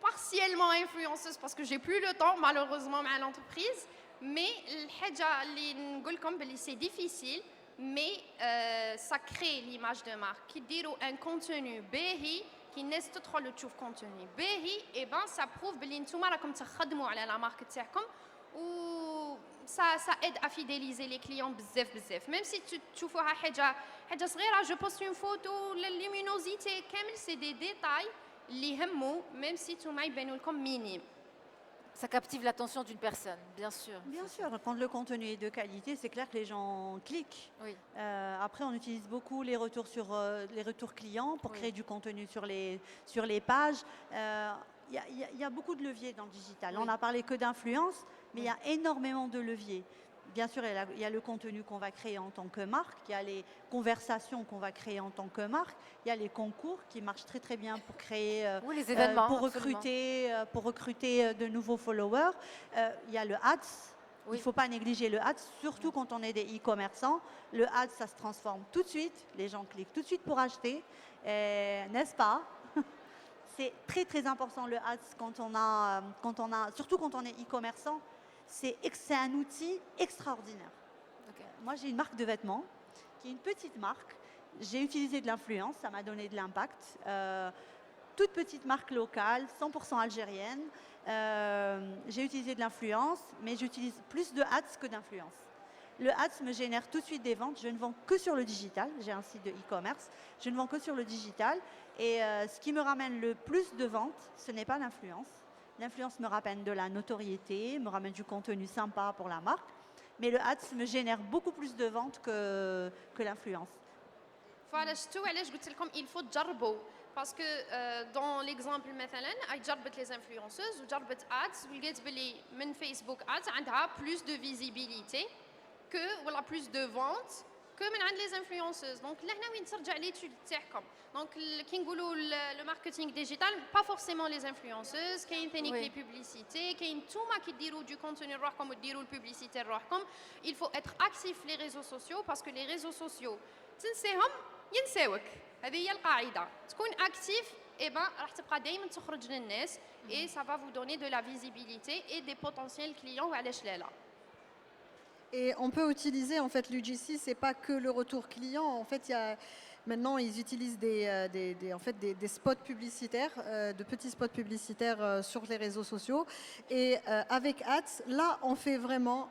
partiellement influenceuse parce que j'ai plus le temps malheureusement à l'entreprise, mais الحاجة اللي نقول لكم بلي c'est difficile mais ça crée l'image de marque. Qui ديروا un contenu باهي كي الناس تدخل تشوف كونتوني باهي, اي بان سا بروف بلي نتوما راكم تخدموا على لا مارك تاعكم, و ça aide à fidéliser les clients بزاف. même si تشوفوها حاجه صغيره, je poste une photo, la luminosité كامل c'est des détails اللي يهموا même si نتوما يبانوا لكم minime. Ça captive l'attention d'une personne, bien sûr. Bien sûr, quand le contenu est de qualité, c'est clair que les gens cliquent. Oui. Après, on utilise beaucoup les retours clients pour Oui. créer du contenu sur les pages. Il y a beaucoup de leviers dans le digital. Oui. On n'a parlé que d'influence, mais il Oui. y a énormément de leviers. Bien sûr, il y a le contenu qu'on va créer en tant que marque, il y a les conversations qu'on va créer en tant que marque, il y a les concours qui marchent très très bien pour créer, Oui, les événements, pour absolument. recruter de nouveaux followers. Il y a le ads. Oui. Il ne faut pas négliger le ads, surtout quand on est des e-commerçants. Le ads, ça se transforme tout de suite. Les gens cliquent tout de suite pour acheter, n'est-ce pas? C'est très très important le ads surtout quand on est e-commerçant. C'est un outil extraordinaire. Okay. Moi, j'ai une marque de vêtements qui est une petite marque. J'ai utilisé de l'influence, ça m'a donné de l'impact. Toute petite marque locale, 100% algérienne. J'ai utilisé de l'influence, mais j'utilise plus de ads que d'influence. Le ads me génère tout de suite des ventes. Je ne vends que sur le digital. J'ai un site de e-commerce. Je ne vends que sur le digital. Et ce qui me ramène le plus de ventes, ce n'est pas l'influence. L'influence me ramène de la notoriété, me ramène du contenu sympa pour la marque. Mais le ads me génère beaucoup plus de ventes que l'influence. فوالا شفتوا علاش قلت لكم il faut تجربوا, parce que dans l'exemple مثلا جربت les influenceuses وجربت ads ولقيت بلي من فيسبوك ads عندها plus de visibilité que ولا plus de ventes que من عند les influenceuses. Donc لهنا وين ترجع l'étude تاعكم. Donc كي نقولوا le marketing digital, pas forcément les influenceuses, كاين ثاني Oui. les publicités, كاين نتوما كي ديروا du contenu لروحكم وديروا البوبليسيتي لروحكم. Il faut être actif les réseaux sociaux, parce que les réseaux sociaux تنساهم ينساوك. هذه هي القاعده. تكون actif, et ben راح تبقى دائما تخرج للناس, et ça va vous donner de la visibilité et des potentiels clients. وعلاش لا. Et on peut utiliser, en fait, l'UGC, c'est pas que le retour client. En fait, maintenant, ils utilisent des spots publicitaires, de petits spots publicitaires sur les réseaux sociaux. Et avec Ads, là, on fait vraiment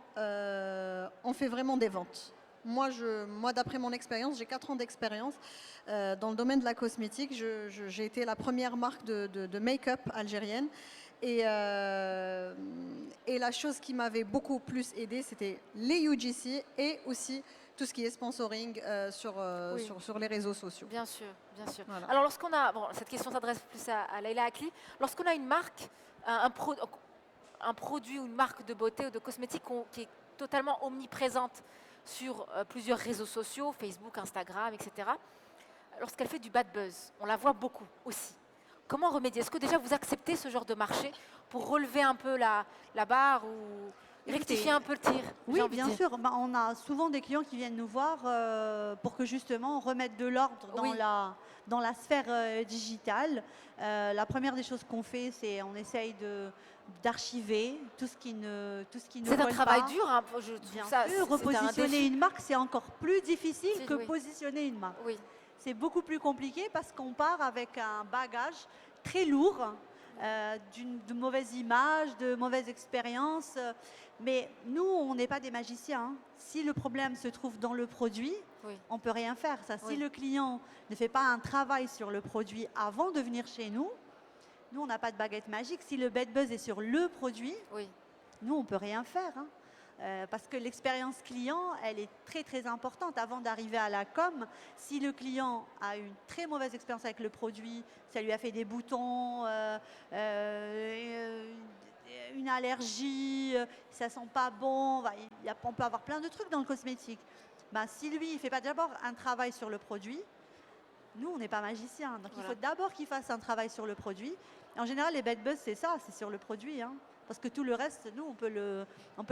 des ventes. Moi, d'après mon expérience, j'ai 4 ans d'expérience dans le domaine de la cosmétique. J'ai été la première marque de make-up algérienne. Et la chose qui m'avait beaucoup plus aidé, c'était les UGC et aussi tout ce qui est sponsoring Oui. sur les réseaux sociaux. Bien sûr, bien sûr. Voilà. Alors, lorsqu'on a, bon, cette question s'adresse plus à Leïla Akli, lorsqu'on a une marque, un produit ou une marque de beauté ou de cosmétique qui est totalement omniprésente sur plusieurs réseaux sociaux, Facebook, Instagram, etc., lorsqu'elle fait du bad buzz, on la voit beaucoup aussi. Comment remédier? Est-ce que déjà vous acceptez ce genre de marché pour relever un peu la barre ou rectifier un peu le tir? Oui, bien sûr. On a souvent des clients qui viennent nous voir pour que justement on remette de l'ordre dans la sphère digitale. La première des choses qu'on fait, c'est on essaye d'archiver tout ce qui ne C'est un colle travail pas. dur, hein, je trouve Bien ça. sûr, repositionner une marque, c'est encore plus difficile que Oui. positionner une marque. Oui, c'est beaucoup plus compliqué parce qu'on part avec un bagage très lourd, de mauvaises images, de mauvaises expériences. Mais nous, on n'est pas des magiciens, hein. Si le problème se trouve dans le produit, Oui. on ne peut rien faire. Ça, si Oui. le client ne fait pas un travail sur le produit avant de venir chez nous, on n'a pas de baguette magique. Si le bad buzz est sur le produit, Oui. nous, on ne peut rien faire, hein. Parce que l'expérience client, elle est très très importante avant d'arriver à la com. Si le client a une très mauvaise expérience avec le produit, ça lui a fait des boutons, une allergie, ça sent pas bon, on peut avoir plein de trucs dans le cosmétique. Ben, si lui, il ne fait pas d'abord un travail sur le produit, nous, on n'est pas magicien. Donc, Voilà. il faut d'abord qu'il fasse un travail sur le produit. Et en général, les bad buzz, c'est ça, c'est sur le produit, hein. Parce que tout le reste, nous, on peut le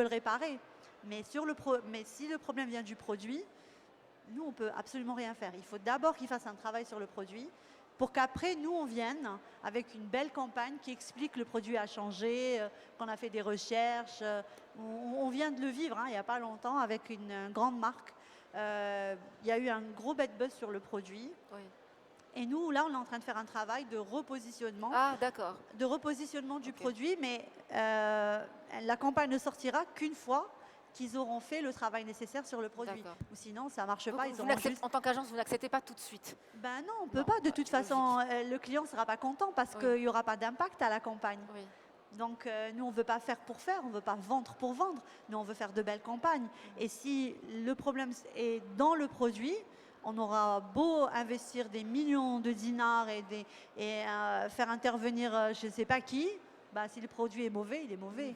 réparer. Mais si le problème vient du produit, nous, on ne peut absolument rien faire. Il faut d'abord qu'il fasse un travail sur le produit pour qu'après, nous, on vienne avec une belle campagne qui explique que le produit a changé, qu'on a fait des recherches. On vient de le vivre, hein, il n'y a pas longtemps avec une grande marque. Il y a eu un gros bad buzz sur le produit. Oui. Et nous, là, on est en train de faire un travail de repositionnement. Ah, d'accord. De repositionnement du Ok. produit, mais la campagne ne sortira qu'une fois qu'ils auront fait le travail nécessaire sur le produit. D'accord. Ou sinon, ça ne marche Vous- pas. vous Ils auront n'acceptez- juste... En tant qu'agence, vous n'acceptez pas tout de suite. Ben non, on ne peut Non, pas. De ouais, toute logique. façon, le client ne sera pas content parce Oui. qu'il n'y aura pas d'impact à la campagne. Oui. Donc, nous, on ne veut pas faire pour faire, on ne veut pas vendre pour vendre. Nous, on veut faire de belles campagnes. Et si le problème est dans le produit, on aura beau investir des millions de dinars et faire intervenir je ne sais pas qui, bah, si le produit est mauvais, il est mauvais.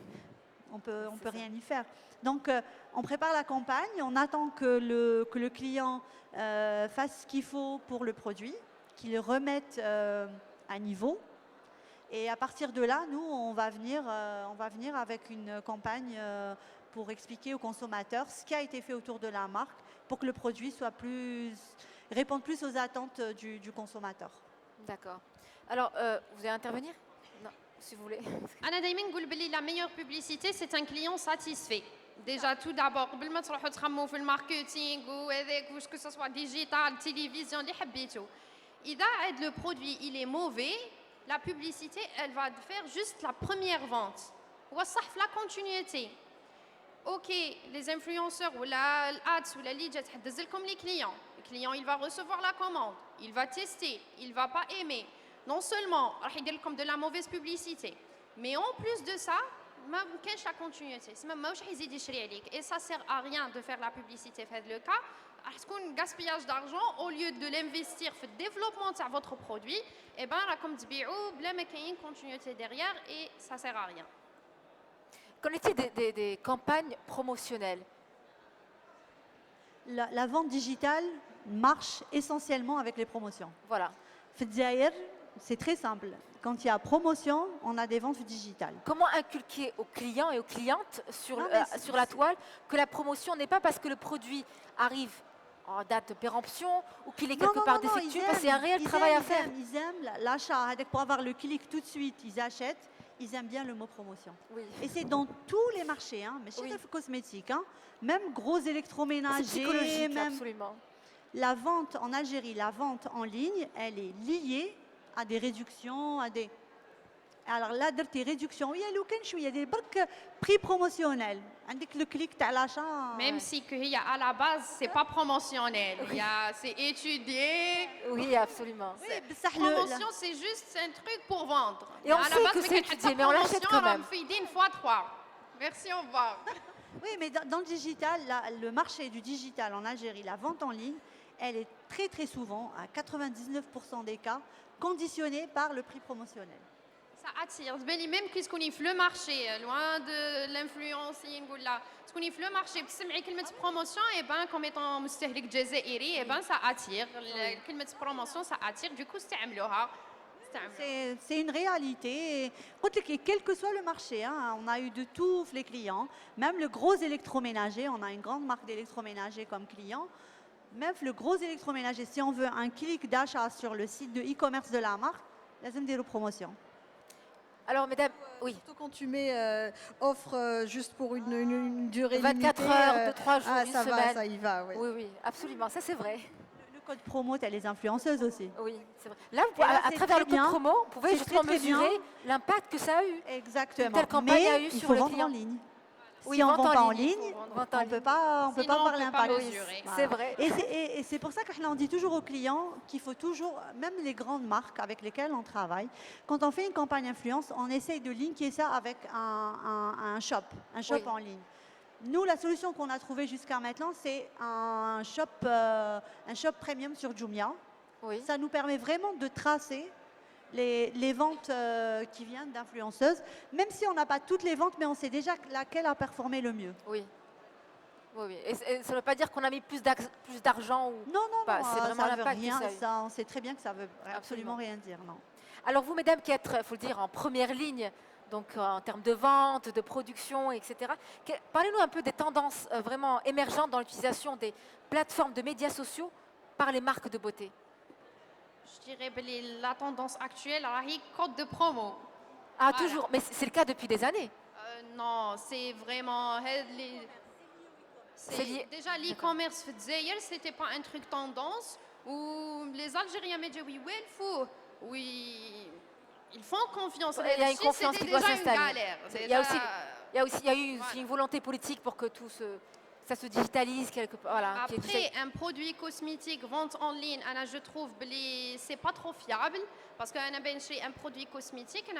On peut C'est ça. rien y faire. Donc, on prépare la campagne, on attend que le client fasse ce qu'il faut pour le produit, qu'il le remette à niveau. Et à partir de là, nous, on va venir avec une campagne pour expliquer aux consommateurs ce qui a été fait autour de la marque pour que le produit réponde plus aux attentes du consommateur. D'accord. Alors, vous allez intervenir? Non, si vous voulez. أنا دايما نقول بلي la meilleure publicité c'est un client satisfait. Déjà tout d'abord قبل ما تروحوا تخموا في الماركتينغ وهذاك واش que ce soit digital, télévision اللي حبيتوا. إذا عاد le produit il est mauvais, la publicité elle va faire juste la première vente. وصح في la continuité. Ok, les influenceurs ou l'ads ou la lead تحدث لكم les clients. Le client il va recevoir la commande, il va tester, il va pas aimer. Non seulement راح يدير لكم de la mauvaise publicité, mais en plus de ça, ما كاينش la continuité. C'est même ماهوش حيزيد يشري عليك. Et ça sert à rien de faire la publicité في هذا le cas. راح تكون gaspillage d'argent au lieu de l'investir في le développement de votre produit. Et ben راكم تبيعوا بلا ما كاين continuité derrière et ça sert à rien. Qu'en est-il des campagnes promotionnelles? La vente digitale marche essentiellement avec les promotions. Voilà. في الجزائر, c'est très simple. Quand il y a promotion, on a des ventes digitales. Comment inculquer aux clients et aux clientes sur, Non, mais sur la toile que la promotion n'est pas parce que le produit arrive en date de péremption ou qu'il est quelque part défectueux, parce qu'il y a un réel travail à faire. Ils aiment l'achat. Pour avoir le clic tout de suite, ils achètent. Ils aiment bien le mot promotion. Oui. Et c'est dans tous les marchés, hein, mais chez Oui. les cosmétiques, hein, même gros C'est électroménagers, psychologique, même absolument. la vente en Algérie, la vente en ligne, elle est liée à des réductions, à des... Alors là, des réductions, oui, il y a des prix promotionnels. Avec le clic à l'achat. Même si que à la base, c'est pas promotionnel. C'est étudié. Oui, absolument. Oui, بصح le- Promotion, c'est juste un truc pour vendre. Et on à sait la base, que mais c'est quand étudié, t'as mais on l'achète promotion, quand on va même. me filer une fois trois. Merci, au revoir. Oui, mais dans le digital, le marché du digital en Algérie, la vente en ligne, elle est très très souvent, à 99% des cas, conditionnée par le prix promotionnel. Ça attire. Même puisqu'on est le marché, loin de l'influencing ou là, qu'on est le marché, بتسمعي كلمة promotion, et ben comme étant مستهلك جزائري, et ben ça attire. كلمة promotion, ça attire. Du coup, استعملوها. C'est une réalité. Et quel que soit le marché, hein, on a eu de tous les clients, même le gros électroménager, on a une grande marque d'électroménager comme client, même le gros électroménager, si on veut un clic d'achat sur le site de e-commerce de la marque, لازم نديرو promotion. Alors, mesdames, oui, Surtout quand tu mets offre juste pour une durée 24 limitée. heures, 2-3 jours, ah, une ça semaine. va, ça y va. Ouais. Oui, oui, absolument, ça c'est vrai. Le code promo, tu as les influenceuses aussi. Oui, c'est vrai. Là, Et là, à c'est travers très le code bien. promo, vous pouvez C'est justement très, très bien. mesurer l'impact que ça a eu. Exactement. telle campagne Mais a eu il sur faut le vendre client. en ligne. Oui, Si on ne vente vend en pas en ligne, il faut ligne, vendre on ne peut pas Sinon, voir on peut pas l'impact. mesurer. C'est vrai. Et c'est pour ça qu'on dit toujours aux clients qu'il faut toujours, même les grandes marques avec lesquelles on travaille, quand on fait une campagne influence, on essaye de linker ça avec un shop Oui. en ligne. Nous, la solution qu'on a trouvée jusqu'à maintenant, c'est un shop premium sur Jumia. Oui. Ça nous permet vraiment de tracer les ventes qui viennent d'influenceuses, même si on n'a pas toutes les ventes, mais on sait déjà laquelle a performé le mieux. Oui. Oui, oui. Et ça ne veut pas dire qu'on a mis plus d'argent ou Non, non, pas. non, C'est vraiment ça veut l'impact que rien. ça a eu. Ça, on sait très bien que ça veut absolument Absolument. rien dire, non. Alors vous, mesdames, qui êtes, il faut le dire, en première ligne, donc en termes de vente, de production, etc. Parlez-nous un peu des tendances vraiment émergentes dans l'utilisation des plateformes de médias sociaux par les marques de beauté. Je dirais que la tendance actuelle, c'est code de promo. Ah, Voilà. toujours. Mais c'est le cas depuis des années. Non, c'est vraiment... C'est lié. Déjà, l'e-commerce c'était pas un truc tendance où les Algériens me disent oui, ils font confiance. Il y a une confiance qui doit déjà une s'installer. galère. Il y a eu aussi une volonté politique pour que ça se digitalise quelque part. Voilà, Après, un produit cosmétique, vente en ligne, je trouve que c'est pas trop fiable. Parce que un produit cosmétique, je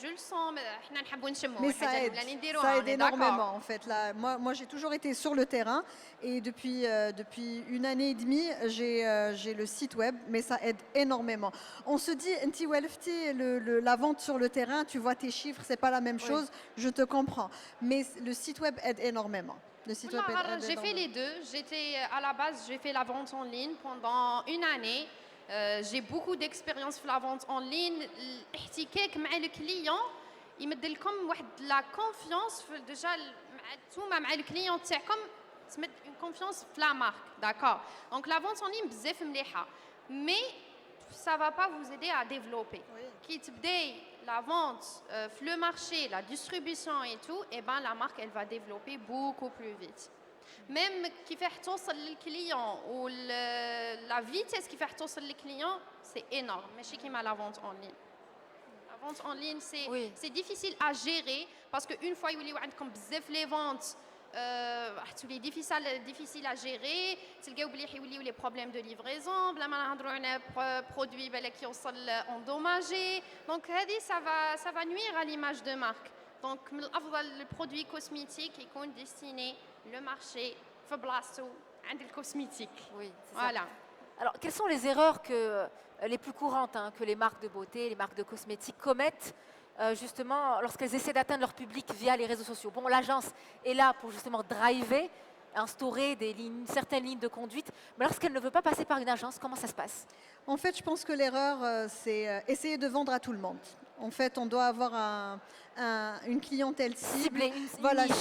le sens, Mais ça aide énormément en fait. Là, moi j'ai toujours été sur le terrain et depuis 1 année et demie, j'ai le site web, mais ça aide énormément. On se dit, la vente sur le terrain, tu vois tes chiffres, c'est pas la même chose, je te comprends. Mais le site web aide énormément. J'ai fait les deux. À la base, j'ai fait la vente en ligne pendant 1 année. J'ai beaucoup d'expérience sur la vente en ligne. Le client, il me donne comme la confiance déjà le client, c'est comme une confiance dans la marque, d'accord. Donc la vente en ligne, bzef mliha, mais ça va pas vous aider à développer. Qui la vente, le marché, la distribution et tout, et ben la marque elle va développer beaucoup plus vite. Même qui fait توصل للكليون ou la vitesse qui fait توصل للكليون, c'est énorme. Mais chez qui m'a la vente en ligne. La vente en ligne, c'est difficile à gérer parce qu'une fois il y a les ventes, tous les difficiles à gérer. Les problèmes de livraison, produits qui sont endommagés. Donc ça va nuire à l'image de marque. Donc le produit cosmétique est destiné le marché le cosmétique. Oui, c'est voilà. ça. Alors, quelles sont les erreurs les plus courantes que les marques de beauté, les marques de cosmétiques commettent justement lorsqu'elles essaient d'atteindre leur public via les réseaux sociaux? Bon, l'agence est là pour justement driver, instaurer certaines lignes de conduite, mais lorsqu'elle ne veut pas passer par une agence, comment ça se passe? En fait, je pense que l'erreur, c'est essayer de vendre à tout le monde. En fait, on doit avoir une clientèle ciblée,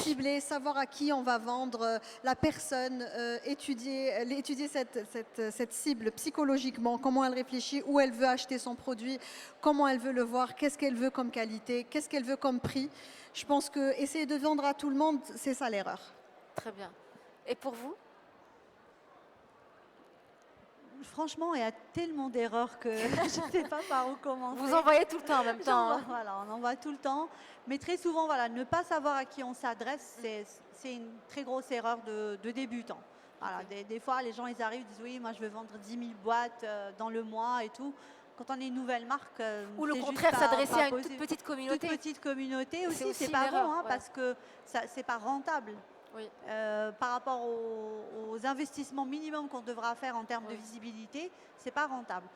ciblée, savoir à qui on va vendre, la personne, étudier cette cible psychologiquement, comment elle réfléchit, où elle veut acheter son produit, comment elle veut le voir, qu'est-ce qu'elle veut comme qualité, qu'est-ce qu'elle veut comme prix. Je pense que essayer de vendre à tout le monde, c'est ça l'erreur. Très bien. Et pour vous? Franchement, il y a tellement d'erreurs que je ne sais pas par où commencer. Vous en voyez tout le temps en même temps. Voilà, on en voit tout le temps. Mais très souvent, voilà, ne pas savoir à qui on s'adresse, c'est une très grosse erreur de débutant. Voilà, des fois, les gens, ils arrivent, ils disent oui, moi, je veux vendre 10 000 boîtes dans le mois et tout. Quand on est une nouvelle marque, ou le contraire, s'adresser à une toute petite communauté. Toute petite communauté aussi, c'est une pas erreur, bon, parce que c'est pas rentable. Oui. Par rapport aux investissements minimums qu'on devra faire en termes de visibilité, c'est pas rentable.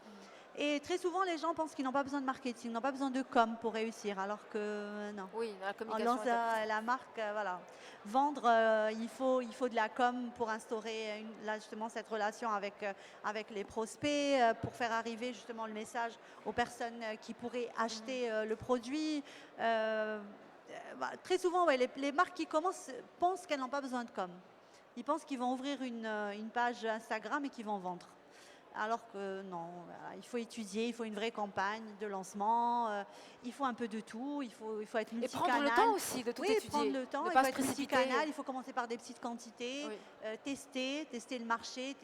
Et très souvent, les gens pensent qu'ils n'ont pas besoin de marketing, n'ont pas besoin de com pour réussir, alors que non. Oui, la communication. On lance la marque, voilà. Vendre, il faut de la com pour instaurer justement cette relation avec les prospects, pour faire arriver justement le message aux personnes qui pourraient acheter le produit. Très souvent, les marques qui commencent pensent qu'elles n'ont pas besoin de com. Ils pensent qu'ils vont ouvrir une page Instagram et qu'ils vont vendre. Alors que non, voilà, il faut étudier, il faut une vraie campagne de lancement, il faut un peu de tout, il faut être Et multicanal. prendre le temps aussi de tout Oui, étudier. prendre le temps, Ne il pas faut se être précipiter. multicanal, il faut commencer par des petites quantités, Oui. tester le marché,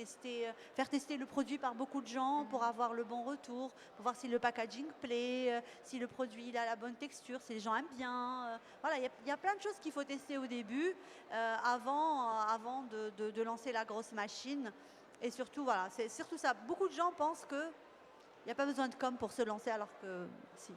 faire tester le produit par beaucoup de gens pour avoir le bon retour, pour voir si le packaging plaît, si le produit il a la bonne texture, si les gens aiment bien. Voilà, il y a plein de choses qu'il faut tester au début avant de lancer la grosse machine. Et surtout, voilà, c'est surtout ça. Beaucoup de gens pensent qu'il n'y a pas besoin de com pour se lancer, alors que si.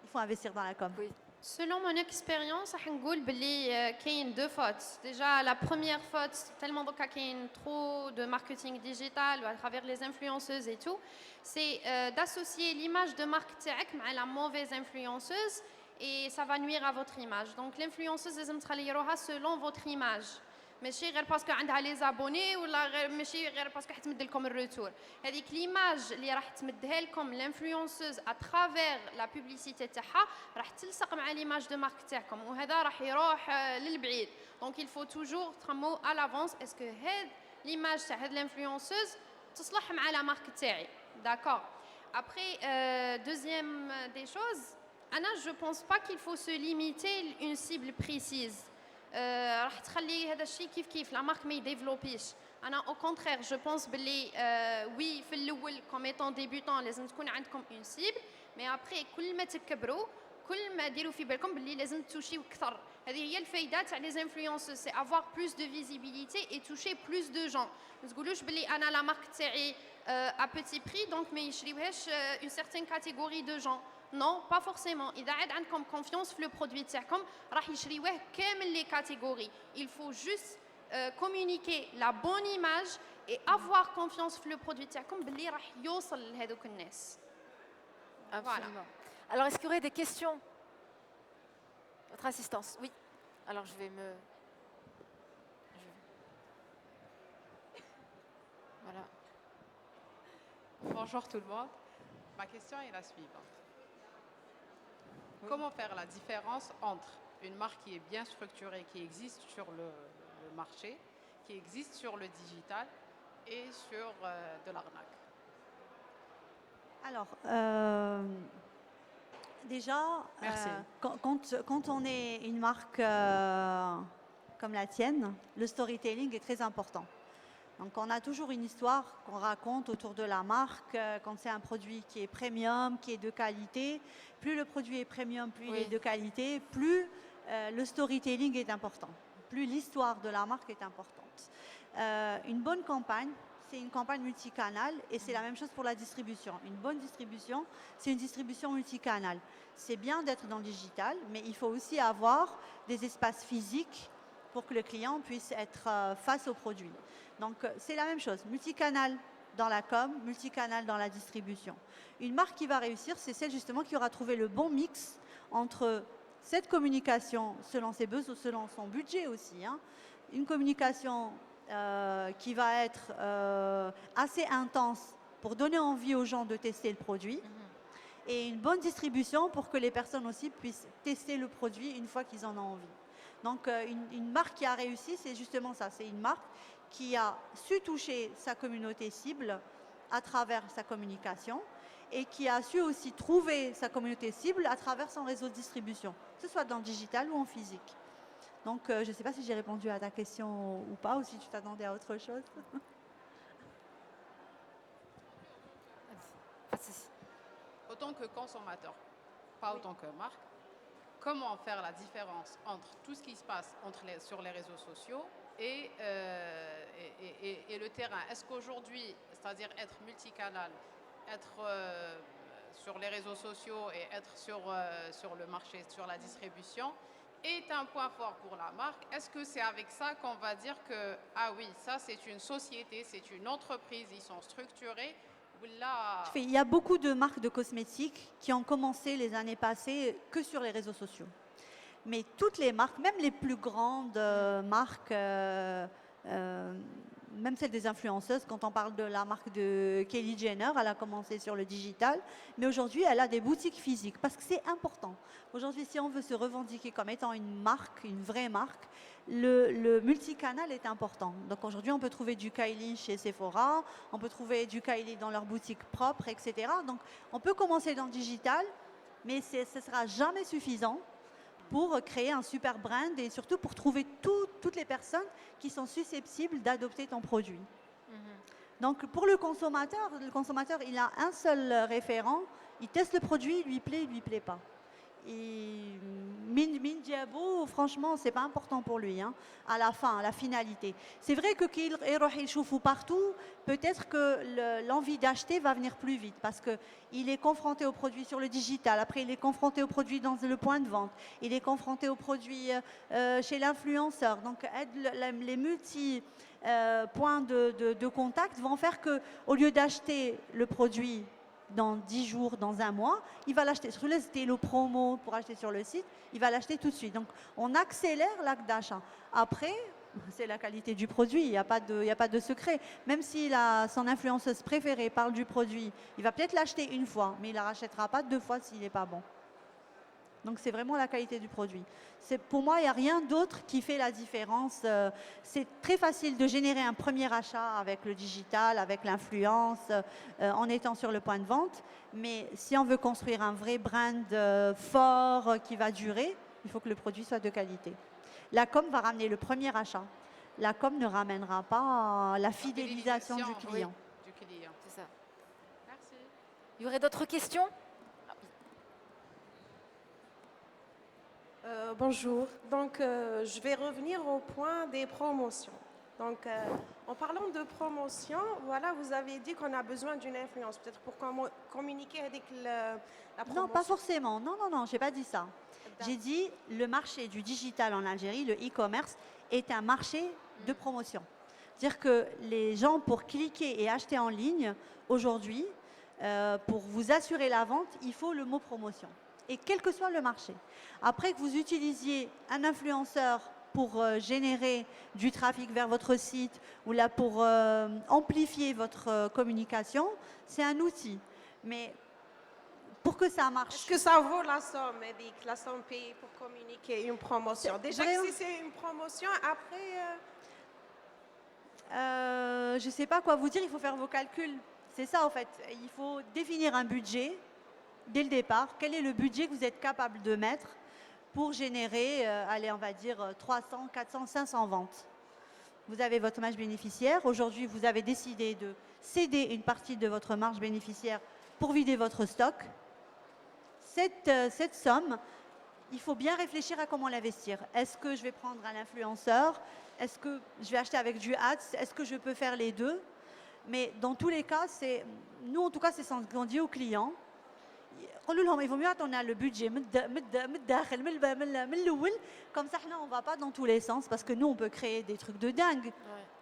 Il faut investir dans la com. Oui. Selon mon expérience, راح نقول باللي كاين deux fautes. Déjà la première faute, tellement دوكا كاين trop de marketing digital à travers les influenceuses et tout, c'est d'associer l'image de marque تاعك مع la mauvaise influenceuse et ça va nuire à votre image. Donc l'influenceuse لازم تخليروها selon votre image. ماشي غير باسكو عندها لي زابوني ولا غير ماشي غير باسكو حتمد لكم الروتور. هذيك ليماج اللي راح تمدها لكم لانفلونسوز اترافير لا بوبليسيتي تاعها راح تلصق مع ليماج دو مارك تاعكم وهذا راح يروح للبعيد. دونك il faut toujours تخمو à l'avance اسكو هاد ليماج تاع هاد لانفلونسوز تصلح مع لا مارك تاعي. D'accord. Après deuxième des choses, Anna, je pense pas qu'il faut se limiter une cible précise. راح تخلي هذا الشيء كيف لا مارك ما يديفلوبيش. انا او كونترير جو بونس بلي وي في الاول كوم ايطون ديبيوتون لازم تكون عندكم اون سيبل مي ابري كل ما تكبروا كل ما ديروا في بالكم بلي لازم توشيو اكثر. هذه هي الفايده تاع لي انفلونسوز سي افوار بلوس دو فيزيبيليتي اي توشي بلوس دو جون. ما تقولوش بلي انا لا مارك تاعي ا بوتي بري دونك ما يشريوهاش اون سيرتين كاتيجوري دو جون. Non, pas forcément. إذا عاد عندكم confiance في le produit تاعكم راح يشريوه كامل les catégories. Il faut juste communiquer la bonne image et avoir confiance في le produit تاعكم باللي راح يوصل لهذوك الناس. Absolument. Alors, est-ce qu'il y aurait des questions? Votre assistance, oui. Alors, je vais me... Voilà. Bonjour tout le monde. Ma question est la suivante. Comment faire la différence entre une marque qui est bien structurée, qui existe sur le marché, qui existe sur le digital et sur de l'arnaque? Alors, déjà, Merci. Quand on est une marque comme la tienne, le storytelling est très important. Donc on a toujours une histoire qu'on raconte autour de la marque. Quand c'est un produit qui est premium, qui est de qualité, plus le produit est premium, plus il est de qualité, plus le storytelling est important, plus l'histoire de la marque est importante. Une bonne campagne, c'est une campagne multicanale et c'est la même chose pour la distribution. Une bonne distribution, c'est une distribution multicanale. C'est bien d'être dans le digital, mais il faut aussi avoir des espaces physiques pour que le client puisse être face au produit. Donc c'est la même chose, multicanal dans la com, multicanal dans la distribution. Une marque qui va réussir, c'est celle justement qui aura trouvé le bon mix entre cette communication selon ses besoins, selon son budget aussi, hein. Une communication qui va être assez intense pour donner envie aux gens de tester le produit et une bonne distribution pour que les personnes aussi puissent tester le produit une fois qu'ils en ont envie. Donc une marque qui a réussi, c'est justement ça, c'est une marque qui a su toucher sa communauté cible à travers sa communication et qui a su aussi trouver sa communauté cible à travers son réseau de distribution, que ce soit dans le digital ou en physique. Donc je ne sais pas si j'ai répondu à ta question ou pas, ou si tu t'attendais à autre chose. Autant que consommateur, pas autant que marque, comment faire la différence entre tout ce qui se passe sur les réseaux sociaux et le terrain? Est-ce qu'aujourd'hui, c'est-à-dire être multicanal, être sur les réseaux sociaux et être sur le marché, sur la distribution, est un point fort pour la marque? Est-ce que c'est avec ça qu'on va dire que, ah oui, ça c'est une société, c'est une entreprise, ils sont structurés? Il y a beaucoup de marques de cosmétiques qui ont commencé les années passées que sur les réseaux sociaux. Mais toutes les marques, même les plus grandes marques même celle des influenceuses, quand on parle de la marque de Kylie Jenner, elle a commencé sur le digital, mais aujourd'hui, elle a des boutiques physiques, parce que c'est important. Aujourd'hui, si on veut se revendiquer comme étant une marque, une vraie marque, le multicanal est important. Donc aujourd'hui, on peut trouver du Kylie chez Sephora, on peut trouver du Kylie dans leurs boutiques propres, etc. Donc on peut commencer dans le digital, mais ce ne sera jamais suffisant pour créer un super brand et surtout pour trouver toutes les personnes qui sont susceptibles d'adopter ton produit. Donc pour le consommateur, il a un seul référent, il teste le produit, il lui plaît pas. Et Min Diabo, franchement, c'est pas important pour lui, hein, à la fin, à la finalité. C'est vrai que qu'il chouffe partout, peut-être que l'envie d'acheter va venir plus vite parce qu'il est confronté aux produits sur le digital, après il est confronté aux produits dans le point de vente, il est confronté aux produits chez l'influenceur. Donc les multi-points de contact vont faire qu'au lieu d'acheter le produit dans 10 jours, dans un mois, il va l'acheter. Sur le télo promo pour acheter sur le site, il va l'acheter tout de suite. Donc, on accélère l'acte d'achat. Après, c'est la qualité du produit, il n'y a pas de secret. Même si son influenceuse préférée parle du produit, il va peut-être l'acheter une fois, mais il ne la rachètera pas 2 fois s'il n'est pas bon. Donc, c'est vraiment la qualité du produit. Pour moi, il n'y a rien d'autre qui fait la différence. C'est très facile de générer un premier achat avec le digital, avec l'influence, en étant sur le point de vente. Mais si on veut construire un vrai brand fort qui va durer, il faut que le produit soit de qualité. La com va ramener le premier achat. La com ne ramènera pas la fidélisation du client. Oui, du client. C'est ça. Merci. Il y aurait d'autres questions? Bonjour. Donc, je vais revenir au point des promotions. Donc, en parlant de promotion, voilà, vous avez dit qu'on a besoin d'une influence, peut-être pour communiquer avec la promotion. Non, pas forcément. Non, je n'ai pas dit ça. J'ai dit le marché du digital en Algérie, le e-commerce, est un marché de promotion. C'est-à-dire que les gens, pour cliquer et acheter en ligne, aujourd'hui, pour vous assurer la vente, il faut le mot promotion. Et quel que soit le marché. Après que vous utilisiez un influenceur pour générer du trafic vers votre site ou là pour amplifier votre communication, c'est un outil. Mais pour que ça marche... Est-ce que ça vaut la somme, Edik, la somme payée pour communiquer une promotion? Déjà que si c'est une promotion, après... je ne sais pas quoi vous dire, il faut faire vos calculs. C'est ça en fait. Il faut définir un budget dès le départ. Quel est le budget que vous êtes capable de mettre pour générer, allez, on va dire 300, 400, 500 ventes. Vous avez votre marge bénéficiaire. Aujourd'hui, vous avez décidé de céder une partie de votre marge bénéficiaire pour vider votre stock. Cette somme, il faut bien réfléchir à comment l'investir. Est-ce que je vais prendre un influenceur? Est-ce que je vais acheter avec du ads? Est-ce que je peux faire les deux? Mais dans tous les cas, nous en tout cas, c'est ce qu'on dit aux clients. Il vaut mieux attendre le budget comme ça on ne va pas dans tous les sens parce que nous on peut créer des trucs de dingue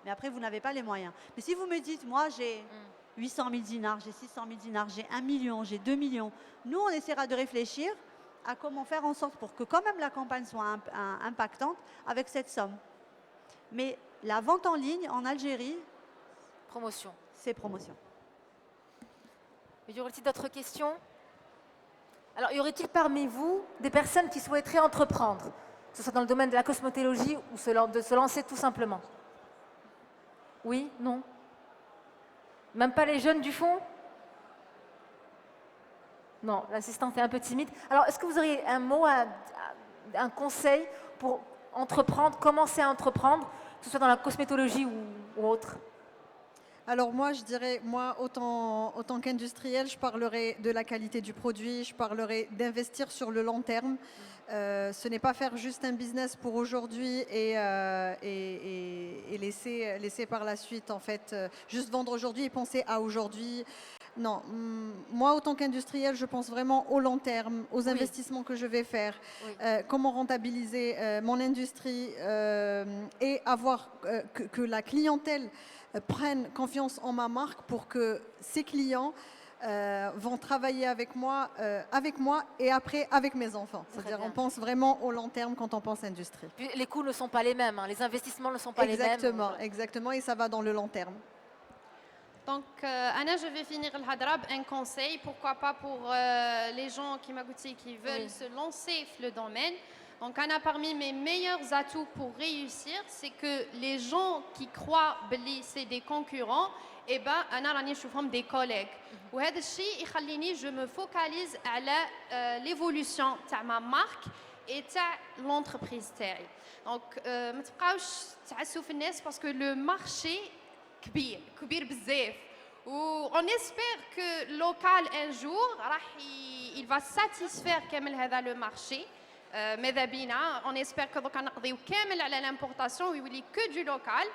mais après vous n'avez pas les moyens. Mais si vous me dites moi j'ai 800 000 dinars, j'ai 600 000 dinars, j'ai 1 million, j'ai 2 millions, nous on essaiera de réfléchir à comment faire en sorte pour que quand même la campagne soit impactante avec cette somme. Mais la vente en ligne en Algérie, Promotion. C'est promotion. Y aurait-il d'autres questions? Alors, y aurait-il parmi vous des personnes qui souhaiteraient entreprendre, que ce soit dans le domaine de la cosmétologie ou de se lancer tout simplement? Oui? Non? Même pas les jeunes du fond? Non, l'assistante est un peu timide. Alors, est-ce que vous auriez un mot, un conseil pour entreprendre, commencer à entreprendre, que ce soit dans la cosmétologie ou autre? Alors moi, je dirais, autant qu'industriel, je parlerai de la qualité du produit, je parlerai d'investir sur le long terme. Ce n'est pas faire juste un business pour aujourd'hui et laisser par la suite, en fait, juste vendre aujourd'hui et penser à aujourd'hui. Non, moi, autant qu'industriel, je pense vraiment au long terme, aux investissements que je vais faire, comment rentabiliser mon industrie et avoir que la clientèle prennent confiance en ma marque pour que ces clients vont travailler avec moi et après avec mes enfants. Très C'est-à-dire bien. on pense vraiment au long terme quand on pense industrie. Puis les coûts ne sont pas les mêmes, hein, les investissements ne sont pas les mêmes. Exactement, exactement, et ça va dans le long terme. Donc, Anna, je vais finir le hadra un conseil, pourquoi pas pour les gens qui veulent se lancer dans le domaine. Donc, Anna, parmi mes meilleurs atouts pour réussir, c'est que les gens qui croient que c'est des concurrents, eh ben, Anna, rani choufhom des collègues. Et هذا الشيء يخليني je me focalise على l'évolution de ma marque et de l'entreprise تاعي. Donc, ما تبقاوش تعسوا في الناس parce que le marché كبير بزاف. On espère que local un jour il va satisfaire كامل هذا le marché. ماذا بينا on espère que دوكا نقضيو كامل على l'importation ويولي que du local.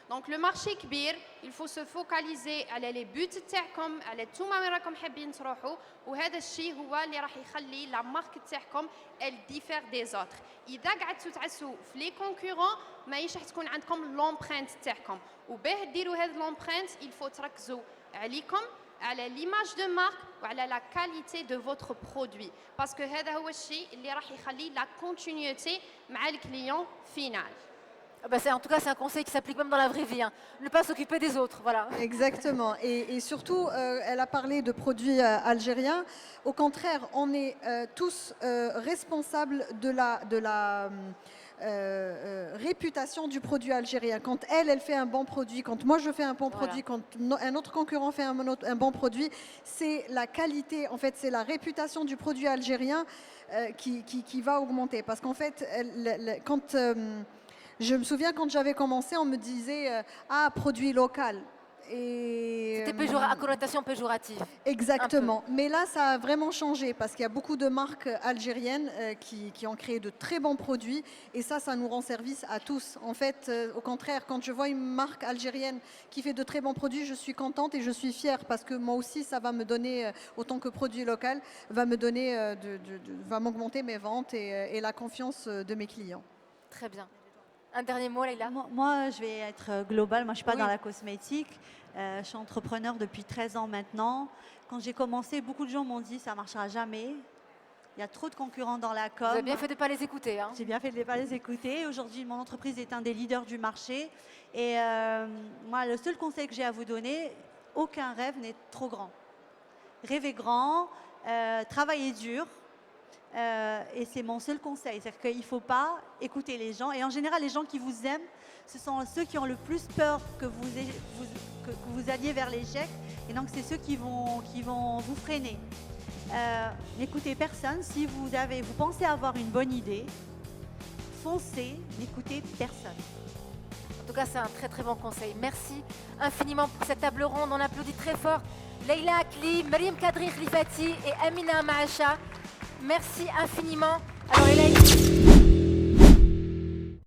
Donc le marché كبير, il faut se focaliser على les buts تاعكم, على نتوما وين راكم حابين تروحوا, وهذا الشيء هو اللي راح يخلي la marque تاعكم elle diffère des autres. إذا قعدتوا تعسوا في les concurrents ماهيش راح تكون عندكم l'empreinte تاعكم, وباه ديروا هذه l'empreinte il faut تركزوا عليكم, على l'image de marque وعلى la qualité de votre produit, parce que هذا هو الشيء اللي راح يخلي la continuité مع le client final. Ah bah en tout cas, c'est un conseil qui s'applique même dans la vraie vie. Hein. Ne pas s'occuper des autres, voilà. Exactement. Et surtout, elle a parlé de produits algériens. Au contraire, on est tous responsables de la réputation du produit algérien. Quand elle fait un bon produit, quand moi je fais un bon produit, quand un autre concurrent fait un bon produit, c'est la qualité, en fait, c'est la réputation du produit algérien qui va augmenter. Parce qu'en fait, quand... je me souviens quand j'avais commencé, on me disait produit local. C'était à connotation péjorative. Exactement. Mais là, ça a vraiment changé parce qu'il y a beaucoup de marques algériennes qui ont créé de très bons produits et ça nous rend service à tous. En fait, au contraire, quand je vois une marque algérienne qui fait de très bons produits, je suis contente et je suis fière parce que moi aussi, ça va me donner, autant que produit local, va m'augmenter mes ventes et la confiance de mes clients. Très bien. Un dernier mot, Leïla. Moi, je vais être globale. Moi, je ne suis pas dans la cosmétique. Je suis entrepreneur depuis 13 ans maintenant. Quand j'ai commencé, beaucoup de gens m'ont dit ça ne marchera jamais. Il y a trop de concurrents dans la com. Vous avez bien fait de ne pas les écouter. Hein. J'ai bien fait de ne pas les écouter. Aujourd'hui, mon entreprise est un des leaders du marché. Et moi, le seul conseil que j'ai à vous donner, aucun rêve n'est trop grand. Rêvez grand, travaillez dur. Et c'est mon seul conseil, c'est-à-dire qu'il ne faut pas écouter les gens. Et en général, les gens qui vous aiment, ce sont ceux qui ont le plus peur que vous alliez vers l'échec. Et donc, c'est ceux qui vont vous freiner. N'écoutez personne. Si vous pensez avoir une bonne idée, foncez, n'écoutez personne. En tout cas, c'est un très très bon conseil. Merci infiniment pour cette table ronde. On applaudit très fort Leïla Akli, Mariam Kadri Khlifati et Amina Maacha. Merci infiniment. Alors, Leïla...